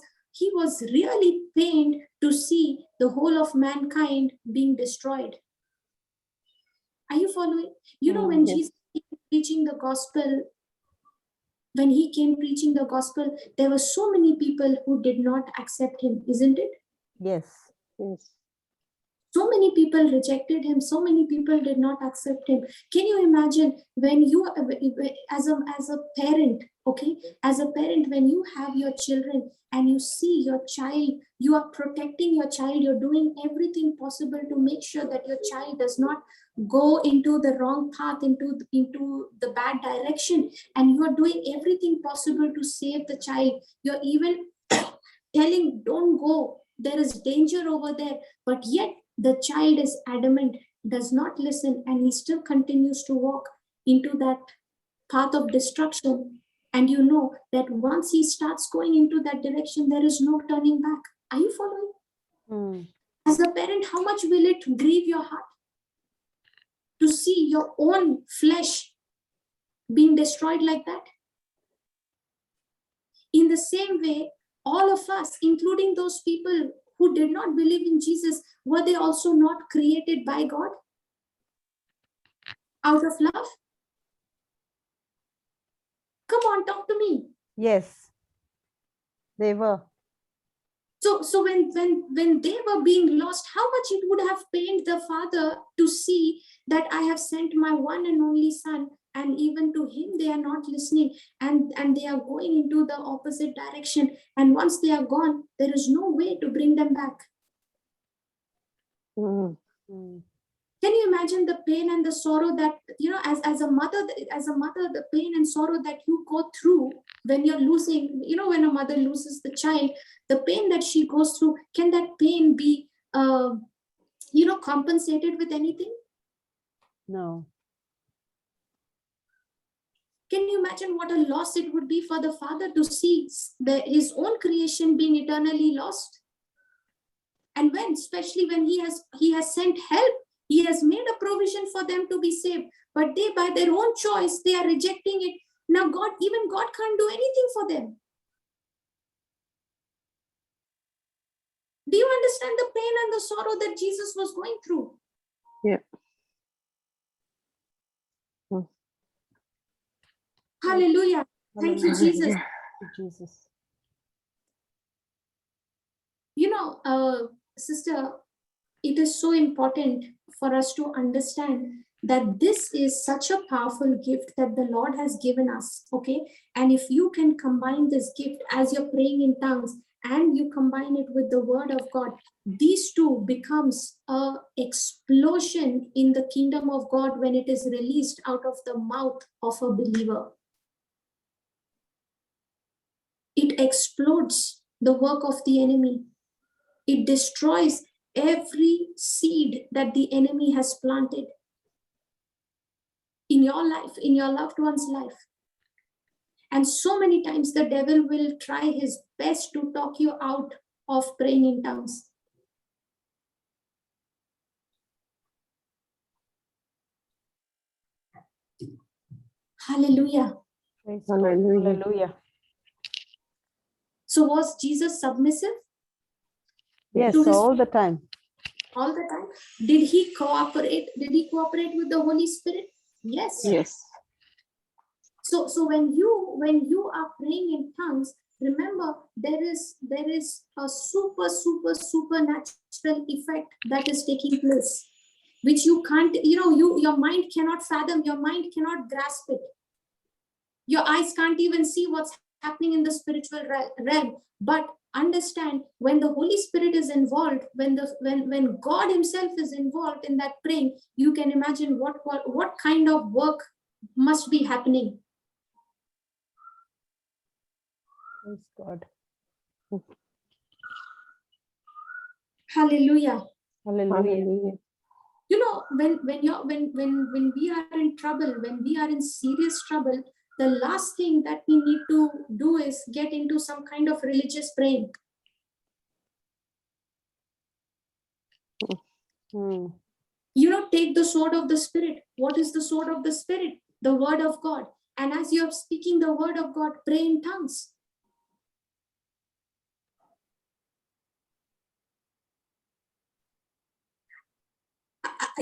really pained to see the whole of mankind being destroyed. Are you following? You know, when
Yes.
Jesus came preaching the gospel, when he came preaching the gospel, there were so many people who did not accept him, isn't it?
Yes.
Yes.
So many people rejected him. So many people did not accept him. Can you imagine when you, as a parent, okay, as a parent, when you have your children and you see your child, you are protecting your child, you're doing everything possible to make sure that your child does not go into the wrong path, into the bad direction, and you are doing everything possible to save the child. You're even telling, don't go, there is danger over there, but yet the child is adamant, does not listen, and he still continues to walk into that path of destruction. And you know that once he starts going into that direction, there is no turning back. Are you following? As a parent, how much will it grieve your heart to see your own flesh being destroyed like that? In the same way, all of us, including those people who did not believe in Jesus, were they also not created by God out of love? Come on, talk to me.
Yes. They were.
So when they were being lost, how much it would have pained the Father to see that I have sent my one and only Son, and even to him they are not listening, and they are going into the opposite direction, and once they are gone, there is no way to bring them back. Can you imagine the pain and the sorrow that, you know, as a mother, the pain and sorrow that you go through when you're losing, you know, when a mother loses the child, the pain that she goes through, can that pain be, compensated with anything?
No.
Can you imagine what a loss it would be for the Father to see his own creation being eternally lost? And especially when he has sent help, he has made a provision for them to be saved, but they, by their own choice, they are rejecting it. Now God can't do anything for them. Do you understand the pain and the sorrow that Jesus was going through?
Yeah.
Hallelujah. Thank you, Jesus.
Thank you, Jesus.
You know, sister, it is so important for us to understand that this is such a powerful gift that the Lord has given us, okay? And if you can combine this gift as you're praying in tongues and you combine it with the word of God, these two becomes a explosion in the kingdom of God when it is released out of the mouth of a believer. It explodes the work of the enemy. It destroys every seed that the enemy has planted in your life, in your loved one's life. And so many times the devil will try his best to talk you out of praying in tongues. Hallelujah.
Praise God.
Hallelujah.
Hallelujah.
So was Jesus submissive?
Yes,
to his
all the time.
all the time? Did he cooperate? Did he cooperate with the Holy Spirit? Yes.
Yes.
So when you are praying in tongues, remember there is a supernatural effect that is taking place, which you can't, your mind cannot fathom, your mind cannot grasp it. Your eyes can't even see what's happening in the spiritual realm. But understand, when the Holy Spirit is involved, when God Himself is involved in that praying, you can imagine what kind of work must be happening.
Praise God.
Hallelujah.
Hallelujah.
When we are in trouble, when we are in serious trouble, the last thing that we need to do is get into some kind of religious praying. Take the sword of the Spirit. What is the sword of the Spirit? The word of God. And as you are speaking the word of God, pray in tongues.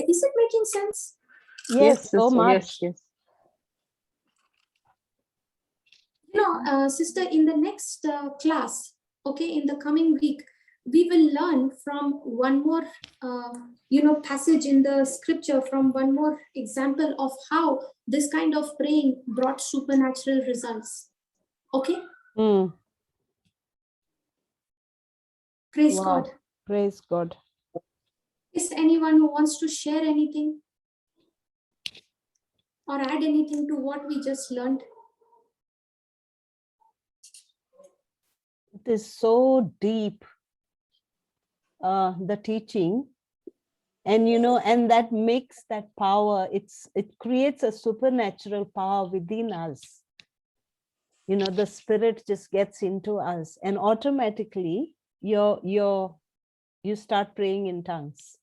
Is it making sense?
Yes, so much.
Yes.
Sister, in the next class, okay, in the coming week, we will learn from one more, passage in the scripture, from one more example of how this kind of praying brought supernatural results. Okay? Praise God.
Praise God.
Is anyone who wants to share anything or add anything to what we just learned?
It is so deep, the teaching, and and that makes that power, it creates a supernatural power within us. The Spirit just gets into us, and automatically you start praying in tongues.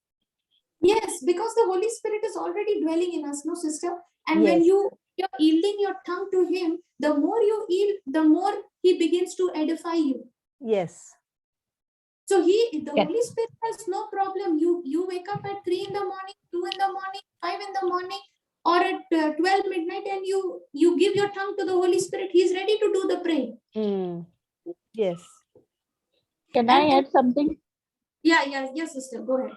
Yes, because the Holy Spirit is already dwelling in us, no, sister? And
Yes.
when you're yielding your tongue to Him, the more you yield, the more He begins to edify you.
Yes.
So the Holy Spirit has no problem. You wake up at 3 in the morning, 2 in the morning, 5 in the morning, or at 12 midnight, and you give your tongue to the Holy Spirit. He's ready to do the praying.
Yes.
Can I add something?
Yes, sister, go ahead.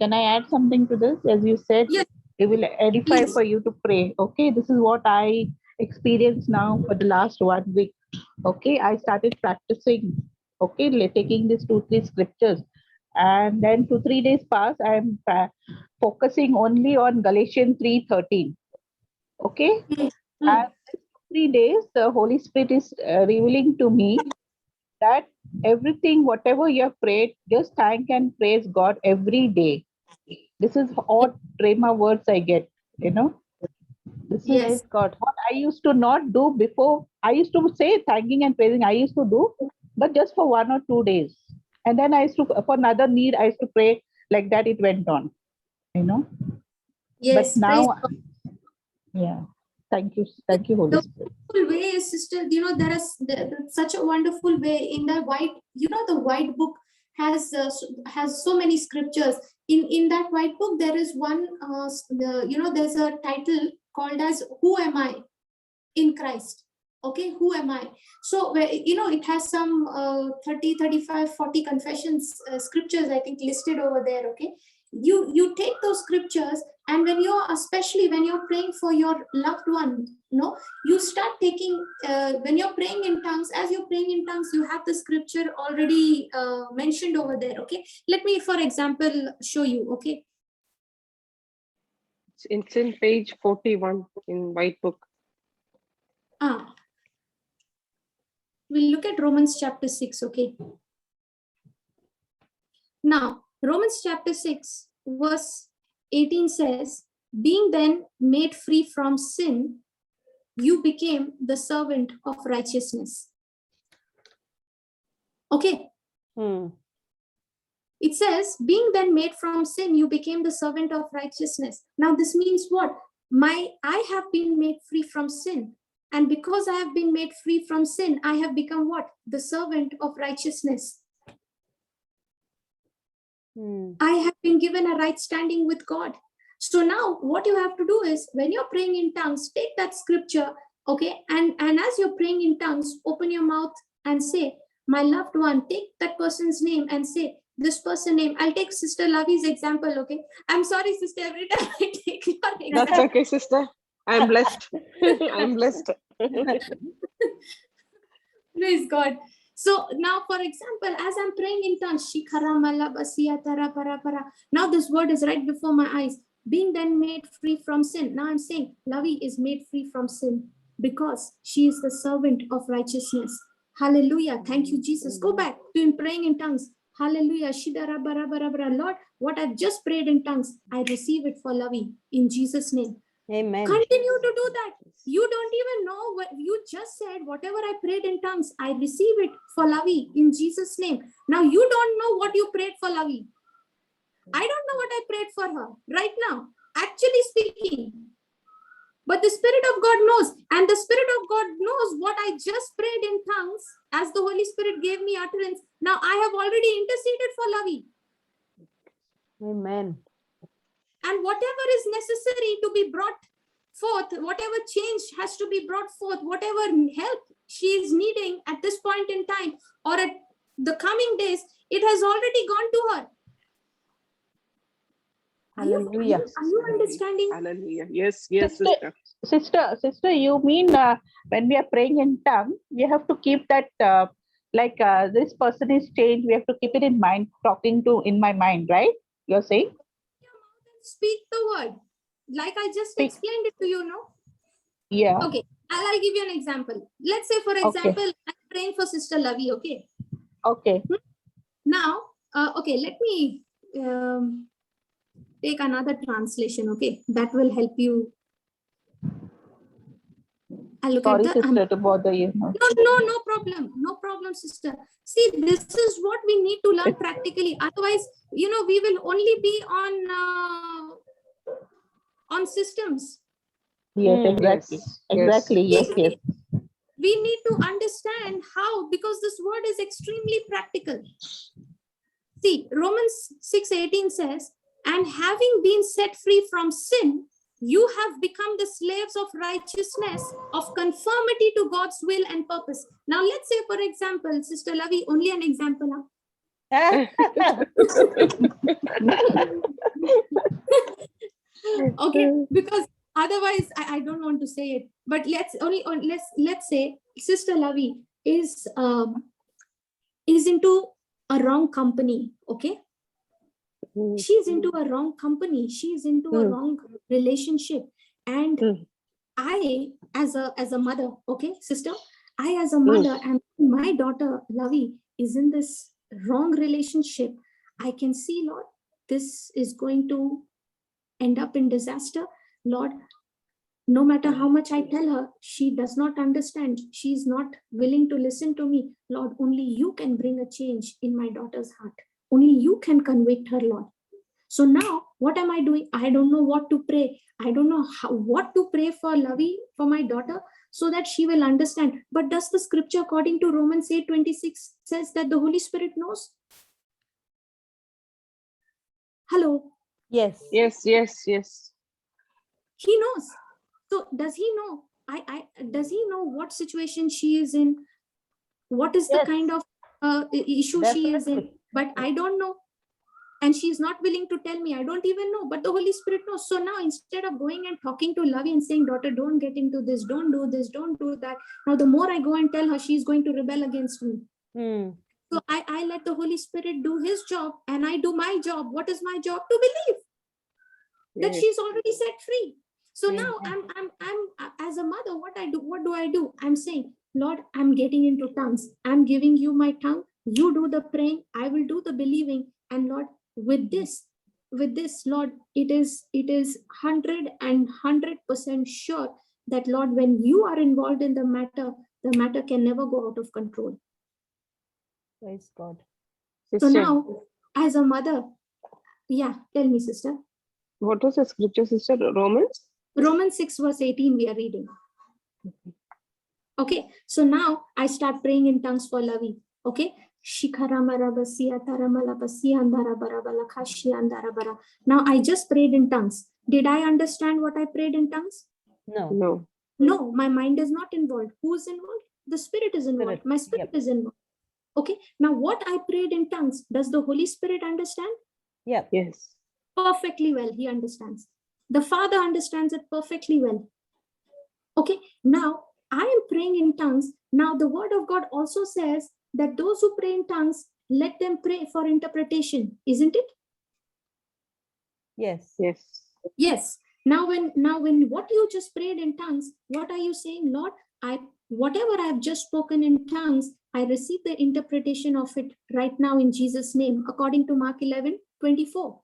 Can I add something to this? As you said,
yes,
it will edify
please.
for you to pray. Okay, this is what I experienced now for the last 1 week. Okay, I started practicing. Okay, taking these 2-3 scriptures, and then 2-3 days pass. I am focusing only on Galatians 3:13. Okay, and 3 days the Holy Spirit is revealing to me that everything, whatever you have prayed, just thank and praise God every day. This is all Rhema words I get, This
Yes.
is God. What I used to not do before. I used to say thanking and praising. I used to do, but just for 1 or 2 days. And then I used to, for another need, I used to pray like that. It went on,
Yes.
But now, yeah. Thank you, Holy Spirit.
Way, sister, there is such a wonderful way in the white. The white book has so many scriptures. In that white book, there is one. There's a title called as "Who Am I in Christ?" Okay, who am I? So it has some 30, 35, 40 confessions scriptures, I think, listed over there. Okay, you take those scriptures, and especially when you're praying for your loved one, you start taking, when you're praying in tongues, as you're praying in tongues, you have the scripture already mentioned over there. Okay, let me, for example, show you. Okay,
it's in page 41 in white book.
We'll look at Romans chapter 6. Okay, now Romans chapter 6 verse 18 says, being then made free from sin, you became the servant of righteousness. Okay. It says, being then made from sin, you became the servant of righteousness. Now this means what? I have been made free from sin. And because I have been made free from sin, I have become what? The servant of righteousness. I have been given a right standing with God. So now what you have to do is, when you're praying in tongues, take that scripture, okay? And as you're praying in tongues, open your mouth and say, my loved one, take that person's name and say, this person name. I'll take Sister Lavi's example, okay? I'm sorry, sister, every time I take your example.
That's okay, sister. I'm blessed. I'm blessed.
Praise God. So now, for example, as I'm praying in tongues, now this word is right before my eyes. Being then made free from sin. Now I'm saying Lavi is made free from sin because she is the servant of righteousness. Hallelujah. Thank you, Jesus. Go back to praying in tongues. Hallelujah. Lord, what I've just prayed in tongues, I receive it for Lavi in Jesus' name.
Amen.
Continue to do that. You don't even know what you just said. Whatever I prayed in tongues, I receive it for Lavi in Jesus' name. Now you don't know what you prayed for Lavi. I don't know what I prayed for her right now, actually speaking. But the Spirit of God knows, and the Spirit of God knows what I just prayed in tongues as the Holy Spirit gave me utterance. Now I have already interceded for Lavi.
Amen.
And whatever is necessary to be brought forth, whatever change has to be brought forth, whatever help she is needing at this point in time or at the coming days, it has already gone to her.
Hallelujah.
Are you understanding?
Hallelujah. Yes, yes, sister.
Sister, you mean when we are praying in tongue, we have to keep that this person is changed. We have to keep it in mind, talking to in my mind, right? You're saying?
Speak the word. Like I just explained it to you, no?
Yeah.
Okay. I'll give you an example. Let's say, for example, I'm praying for Sister Lavi, okay?
Okay.
Now, okay, let me take another translation, okay? That will help you. I'll look
Sorry,
at the
sister, to bother you.
No problem. No problem, sister. See, this is what we need to learn practically. Otherwise, we will only be on systems.
Yes, exactly.
Yes,
Exactly. Yes, yes.
We need to understand how, because this word is extremely practical. See, Romans 6:18 says, and having been set free from sin, you have become the slaves of righteousness, of conformity to God's will and purpose. Now, let's say, for example, Sister Lavi, only an example. Okay, because otherwise I don't want to say it. But let's say Sister Lavi is into a wrong company. Okay, she's into a wrong company. She's into a wrong relationship, and I, as a mother, okay, sister, I as a mother, and my daughter Lavi is in this wrong relationship. I can see, Lord, this is going to end up in disaster. Lord, no matter how much I tell her, she does not understand. She's not willing to listen to me. Lord, only you can bring a change in my daughter's heart. Only you can convict her, Lord. So now, what am I doing? I don't know what to pray. I don't know what to pray for Lavi, for my daughter, so that she will understand. But does the scripture, according to Romans 8:26, says that the Holy Spirit knows? Hello?
Yes.
Yes.
He knows. So does he know? Does he know what situation she is in? What is the kind of issue she is in? But I don't know. And she's not willing to tell me. I don't even know. But the Holy Spirit knows. So now, instead of going and talking to Lavi and saying, daughter, don't get into this, don't do this, don't do that. Now, the more I go and tell her, she's going to rebel against me. So I let the Holy Spirit do his job and I do my job. What is my job? To believe that she's already set free. So now I'm as a mother, what do I do? I'm saying, Lord, I'm getting into tongues. I'm giving you my tongue. You do the praying. I will do the believing. And Lord, with this, Lord, it is 100% sure that, Lord, when you are involved in the matter can never go out of control.
Praise God.
So now, as a mother, yeah, tell me, sister.
What was the scripture, sister?
Romans 6:18 we are reading. Okay, so now I start praying in tongues for Lavi. Okay, Now I just prayed in tongues. Did I understand what I prayed in tongues?
No.
No.
No, my mind is not involved. Who's involved? The Spirit is involved.
Spirit,
My spirit
yep.
is involved. Okay. Now what I prayed in tongues, does the Holy Spirit understand?
Yep.
Yes.
Perfectly well. He understands. The Father understands it perfectly well. Okay. Now I am praying in tongues. Now the Word of God also says that those who pray in tongues, let them pray for interpretation. Isn't it?
Yes.
Yes.
Yes. Now when what you just prayed in tongues, what are you saying? Lord, whatever I've just spoken in tongues, I receive the interpretation of it right now in Jesus' name, according to Mark 11:24.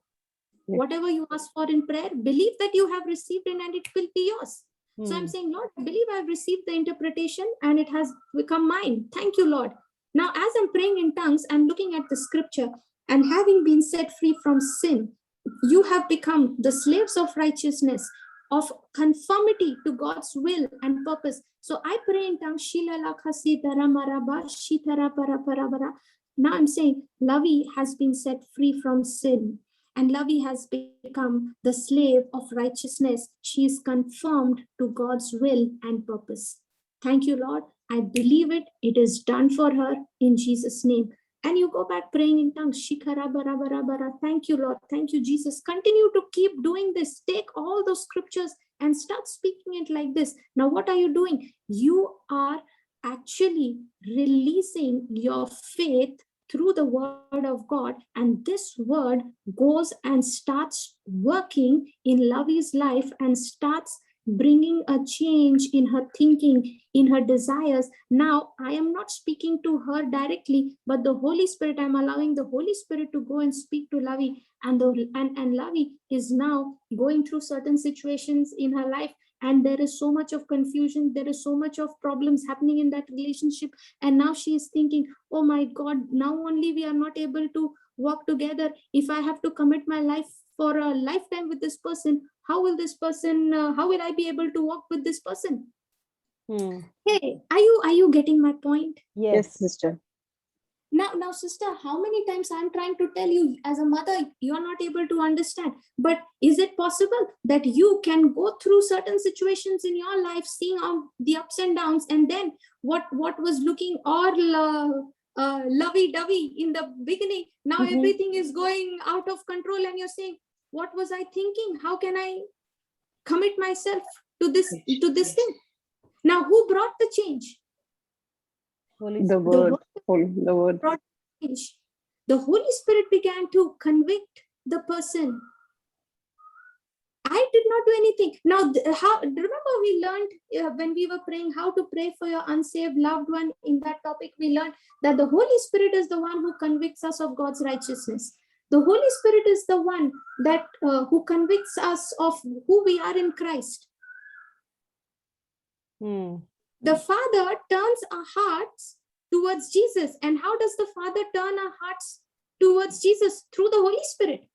Yes.
Whatever you ask for in prayer, believe that you have received it and it will be yours. So I'm
Hmm.
saying, Lord, I believe I've received the interpretation and it has become mine. Thank you, Lord. Now, as I'm praying in tongues, I'm looking at the scripture, and having been set free from sin, you have become the slaves of righteousness, of conformity to God's will and purpose. So I pray in tongues. Now I'm saying, Lavi has been set free from sin, and Lavi has become the slave of righteousness. She is conformed to God's will and purpose. Thank you, Lord. I believe it. It is done for her in Jesus' name. And you go back praying in tongues. Thank you, Lord. Thank you, Jesus. Continue to keep doing this. Take all those scriptures and start speaking it like this. Now, what are you doing? You are actually releasing your faith through the word of God, and this word goes and starts working in Lavi's life and starts bringing a change in her thinking, in her desires. Now, I am not speaking to her directly, but the Holy Spirit, I'm allowing the Holy Spirit to go and speak to Lavi, and Lavi is now going through certain situations in her life, and there is so much of confusion, there is so much of problems happening in that relationship, and now she is thinking, oh my God, now only we are not able to work together. If I have to commit my life for a lifetime with this person, how will I be able to walk with this person?
Hmm.
Hey, are you getting my point?
Yes,
Yes.
sister.
Now, sister, how many times I'm trying to tell you, as a mother, you're not able to understand. But is it possible that you can go through certain situations in your life, seeing all the ups and downs, and then what was looking all lovey-dovey in the beginning, now
Mhm.
everything is going out of control, and you're saying, what was I thinking? How can I commit myself to this thing? Now, who brought the change?
Holy
The
Spirit.
word. The word.
Brought change. The Holy Spirit began to convict the person. I did not do anything. Now, remember we learned when we were praying how to pray for your unsaved loved one. In that topic, we learned that the Holy Spirit is the one who convicts us of God's righteousness. The Holy Spirit is the one that who convicts us of who we are in Christ.
Hmm.
The Father turns our hearts towards Jesus. And how does the Father turn our hearts towards Jesus? Through the Holy Spirit.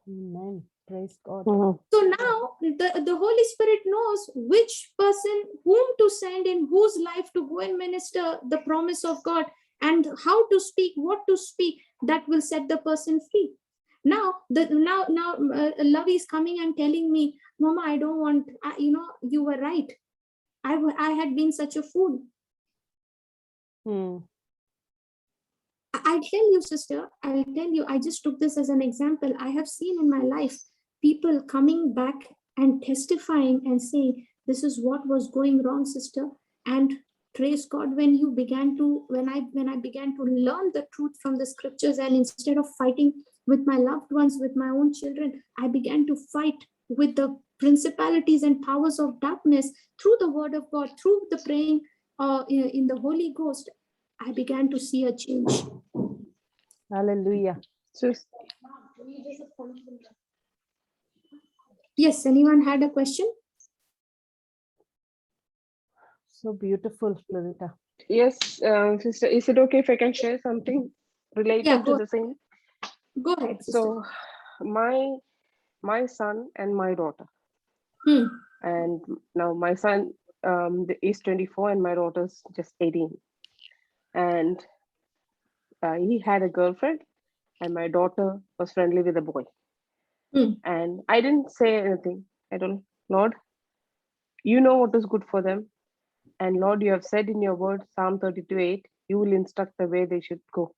Amen. Praise God.
Mhm.
So now the Holy Spirit knows which person, whom to send in whose life to go and minister the promise of God, and how to speak, what to speak, that will set the person free. Now, Love is coming and telling me, Mama, I don't want, you were right. I had been such a fool.
Hmm.
I tell you, sister, I'll tell you, I just took this as an example. I have seen in my life people coming back and testifying and saying, this is what was going wrong, sister. And praise God, when I began to learn the truth from the scriptures, and instead of fighting with my loved ones, with my own children, I began to fight with the principalities and powers of darkness through the word of God, through the praying in the Holy Ghost. I began to see a change.
Hallelujah.
Sis,
Yes, anyone had a question?
So beautiful, Loretta.
yes, sister, is it okay if I can share something related
Yeah,
to the same?
go ahead, sister.
So, my son and my daughter, and now my son is 24 and my daughter's just 18. And he had a girlfriend, and my daughter was friendly with a boy. And I didn't say anything. I don't, Lord, you know what is good for them. And Lord, you have said in your word, Psalm 32:8, you will instruct the way they should go.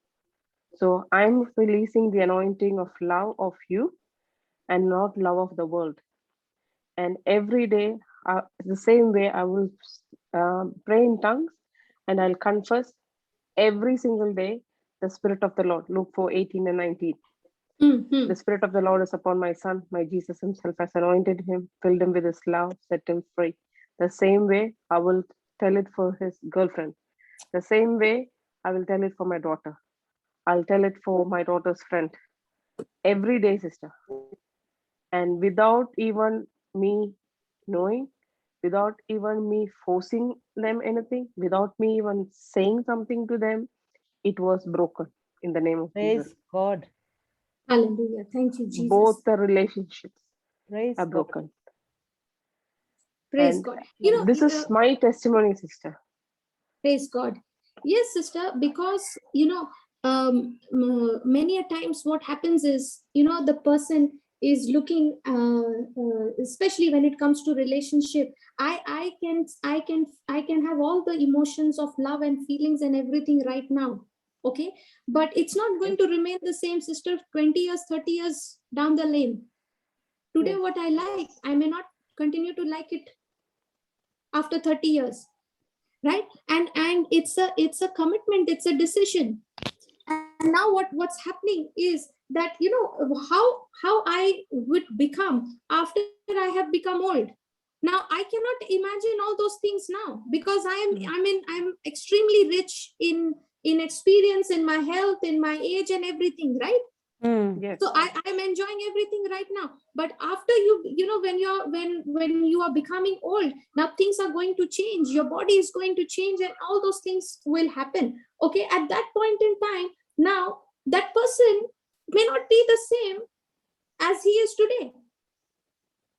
So I'm releasing the anointing of love of you and not love of the world. And every day, the same way, I will pray in tongues and I'll confess every single day the Spirit of the Lord. Luke 4:18 and 19. The Spirit of the Lord is upon my son. My Jesus himself has anointed him, filled him with his love, set him free. The same way, I will tell it for his girlfriend. The same way, I will tell it for my daughter. I'll tell it for my daughter's friend. Every day, sister. And without even me knowing, without even me forcing them anything, without me even saying something to them, it was broken in the name of Jesus.
Praise God.
Hallelujah. Thank you, Jesus.
Both the relationships
Praise
are
God.
broken.
Praise
And
God. You know,
this is my testimony, sister.
praise God. Yes, sister, because, many a times what happens is, the person is looking, especially when it comes to relationship, I can have all the emotions of love and feelings and everything right now. Okay. But it's not going to remain the same, sister, 20 years, 30 years down the lane. Today, what I like, I may not continue to like it after 30 years. Right. And it's a commitment, it's a decision. And now what's happening is that, how I would become after I have become old. Now I cannot imagine all those things now, because I'm extremely rich in experience, in my health, in my age and everything, right?
Yes.
So I'm enjoying everything right now. But after when you are becoming old, now things are going to change. Your body is going to change, and all those things will happen. Okay, at that point in time, now that person may not be the same as he is today.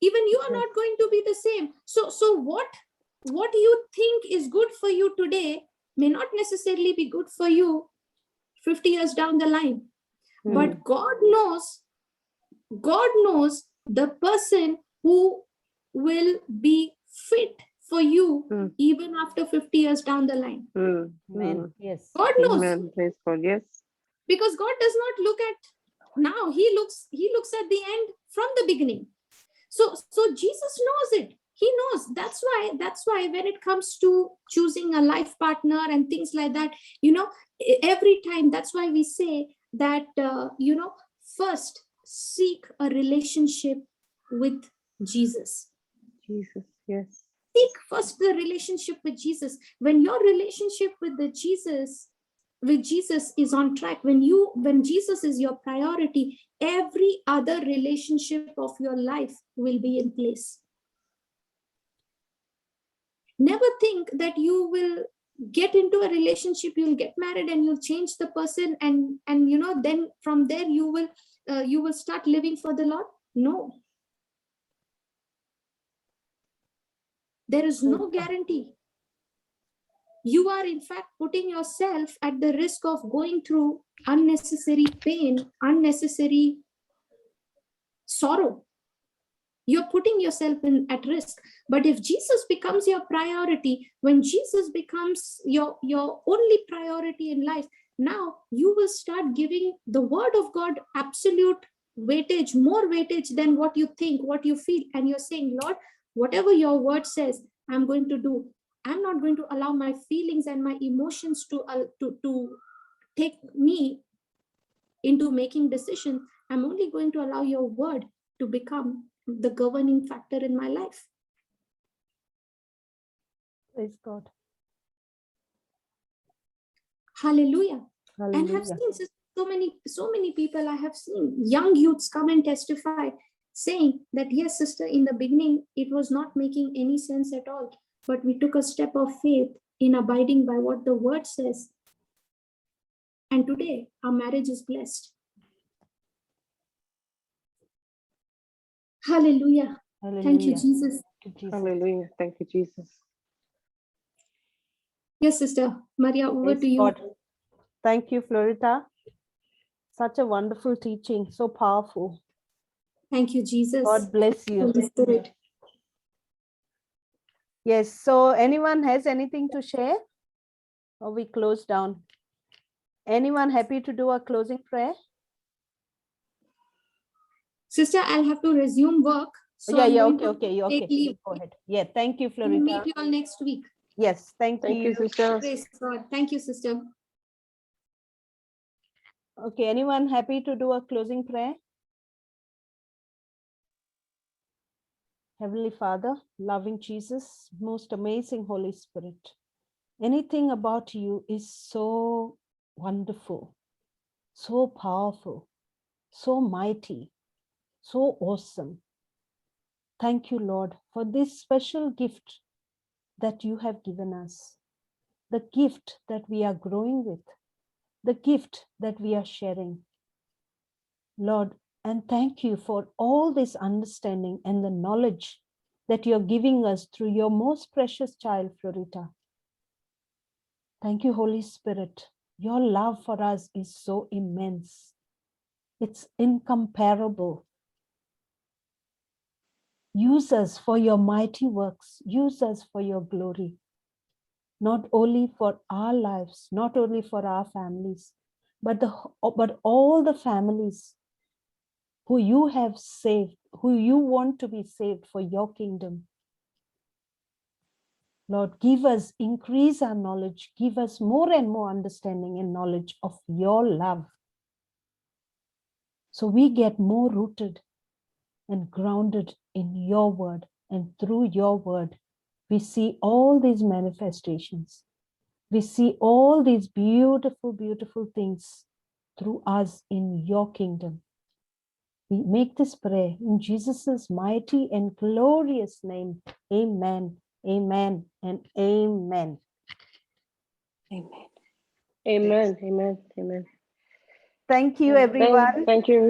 Even you are not going to be the same. So what you think is good for you today may not necessarily be good for you 50 years down the line. But God knows the person who will be fit for you even after 50 years down the line.
Amen. Yes.
God knows.
Amen. Praise God. Yes.
Because God does not look at now. He looks at the end from the beginning. So Jesus knows it. He knows. That's why when it comes to choosing a life partner and things like that, every time, that's why we say that, first seek a relationship with Jesus.
Jesus. Yes.
Seek first the relationship with Jesus. When your relationship with Jesus is on track, when Jesus is your priority, every other relationship of your life will be in place. Never think that you will get into a relationship, you'll get married and you'll change the person, and then from there you will start living for the Lord. No. There is no guarantee. You are in fact putting yourself at the risk of going through unnecessary pain, unnecessary sorrow. You're putting yourself at risk. But if Jesus becomes your priority, when Jesus becomes your only priority in life, now you will start giving the word of God absolute weightage, more weightage than what you think, what you feel. And you're saying, Lord, whatever your word says, I'm going to do. I'm not going to allow my feelings and my emotions to take me into making decisions. I'm only going to allow your word to become the governing factor in my life.
Praise God.
Hallelujah.
Hallelujah.
And I've seen so many people, I have seen young youths come and testify, saying that, yes, sister, in the beginning, it was not making any sense at all. But we took a step of faith in abiding by what the word says. And today, our marriage is blessed. Hallelujah.
Hallelujah.
Thank you, Jesus.
Thank you, Jesus.
Hallelujah. Thank you, Jesus.
Yes, Sister Maria, over
Praise
to you.
God. Thank you, Florita. Such a wonderful teaching, so powerful.
Thank you, Jesus.
God bless you.
Holy Spirit.
Yes, so anyone has anything to share? Or we close down? Anyone happy to do a closing prayer?
Sister, I'll have to resume work. So
yeah,
I'm
yeah,
going
okay,
to take leave.
Go ahead. Yeah, thank you,
We'll
Florita.
meet you all next week.
Yes, thank
Thank you,
you.
sister.
Praise God. Thank you, sister.
Okay, anyone happy to do a closing prayer? Heavenly Father, loving Jesus, most amazing Holy Spirit, anything about you is so wonderful, so powerful, so mighty, so awesome. Thank you, Lord, for this special gift that you have given us, the gift that we are growing with, the gift that we are sharing. Lord, and thank you for all this understanding and the knowledge that you're giving us through your most precious child, Florita. Thank you, Holy Spirit. Your love for us is so immense. It's incomparable. Use us for your mighty works. Use us for your glory. Not only for our lives, not only for our families, but all the families who you have saved, who you want to be saved for your kingdom. Lord, give us, increase our knowledge, give us more and more understanding and knowledge of your love. So we get more rooted and grounded in your word. And through your word, we see all these manifestations. We see all these beautiful, beautiful things through us in your kingdom. We make this prayer in Jesus' mighty and glorious name. Amen, amen, and amen.
Amen. Amen. Amen. Amen.
Thank you, everyone.
Thank you.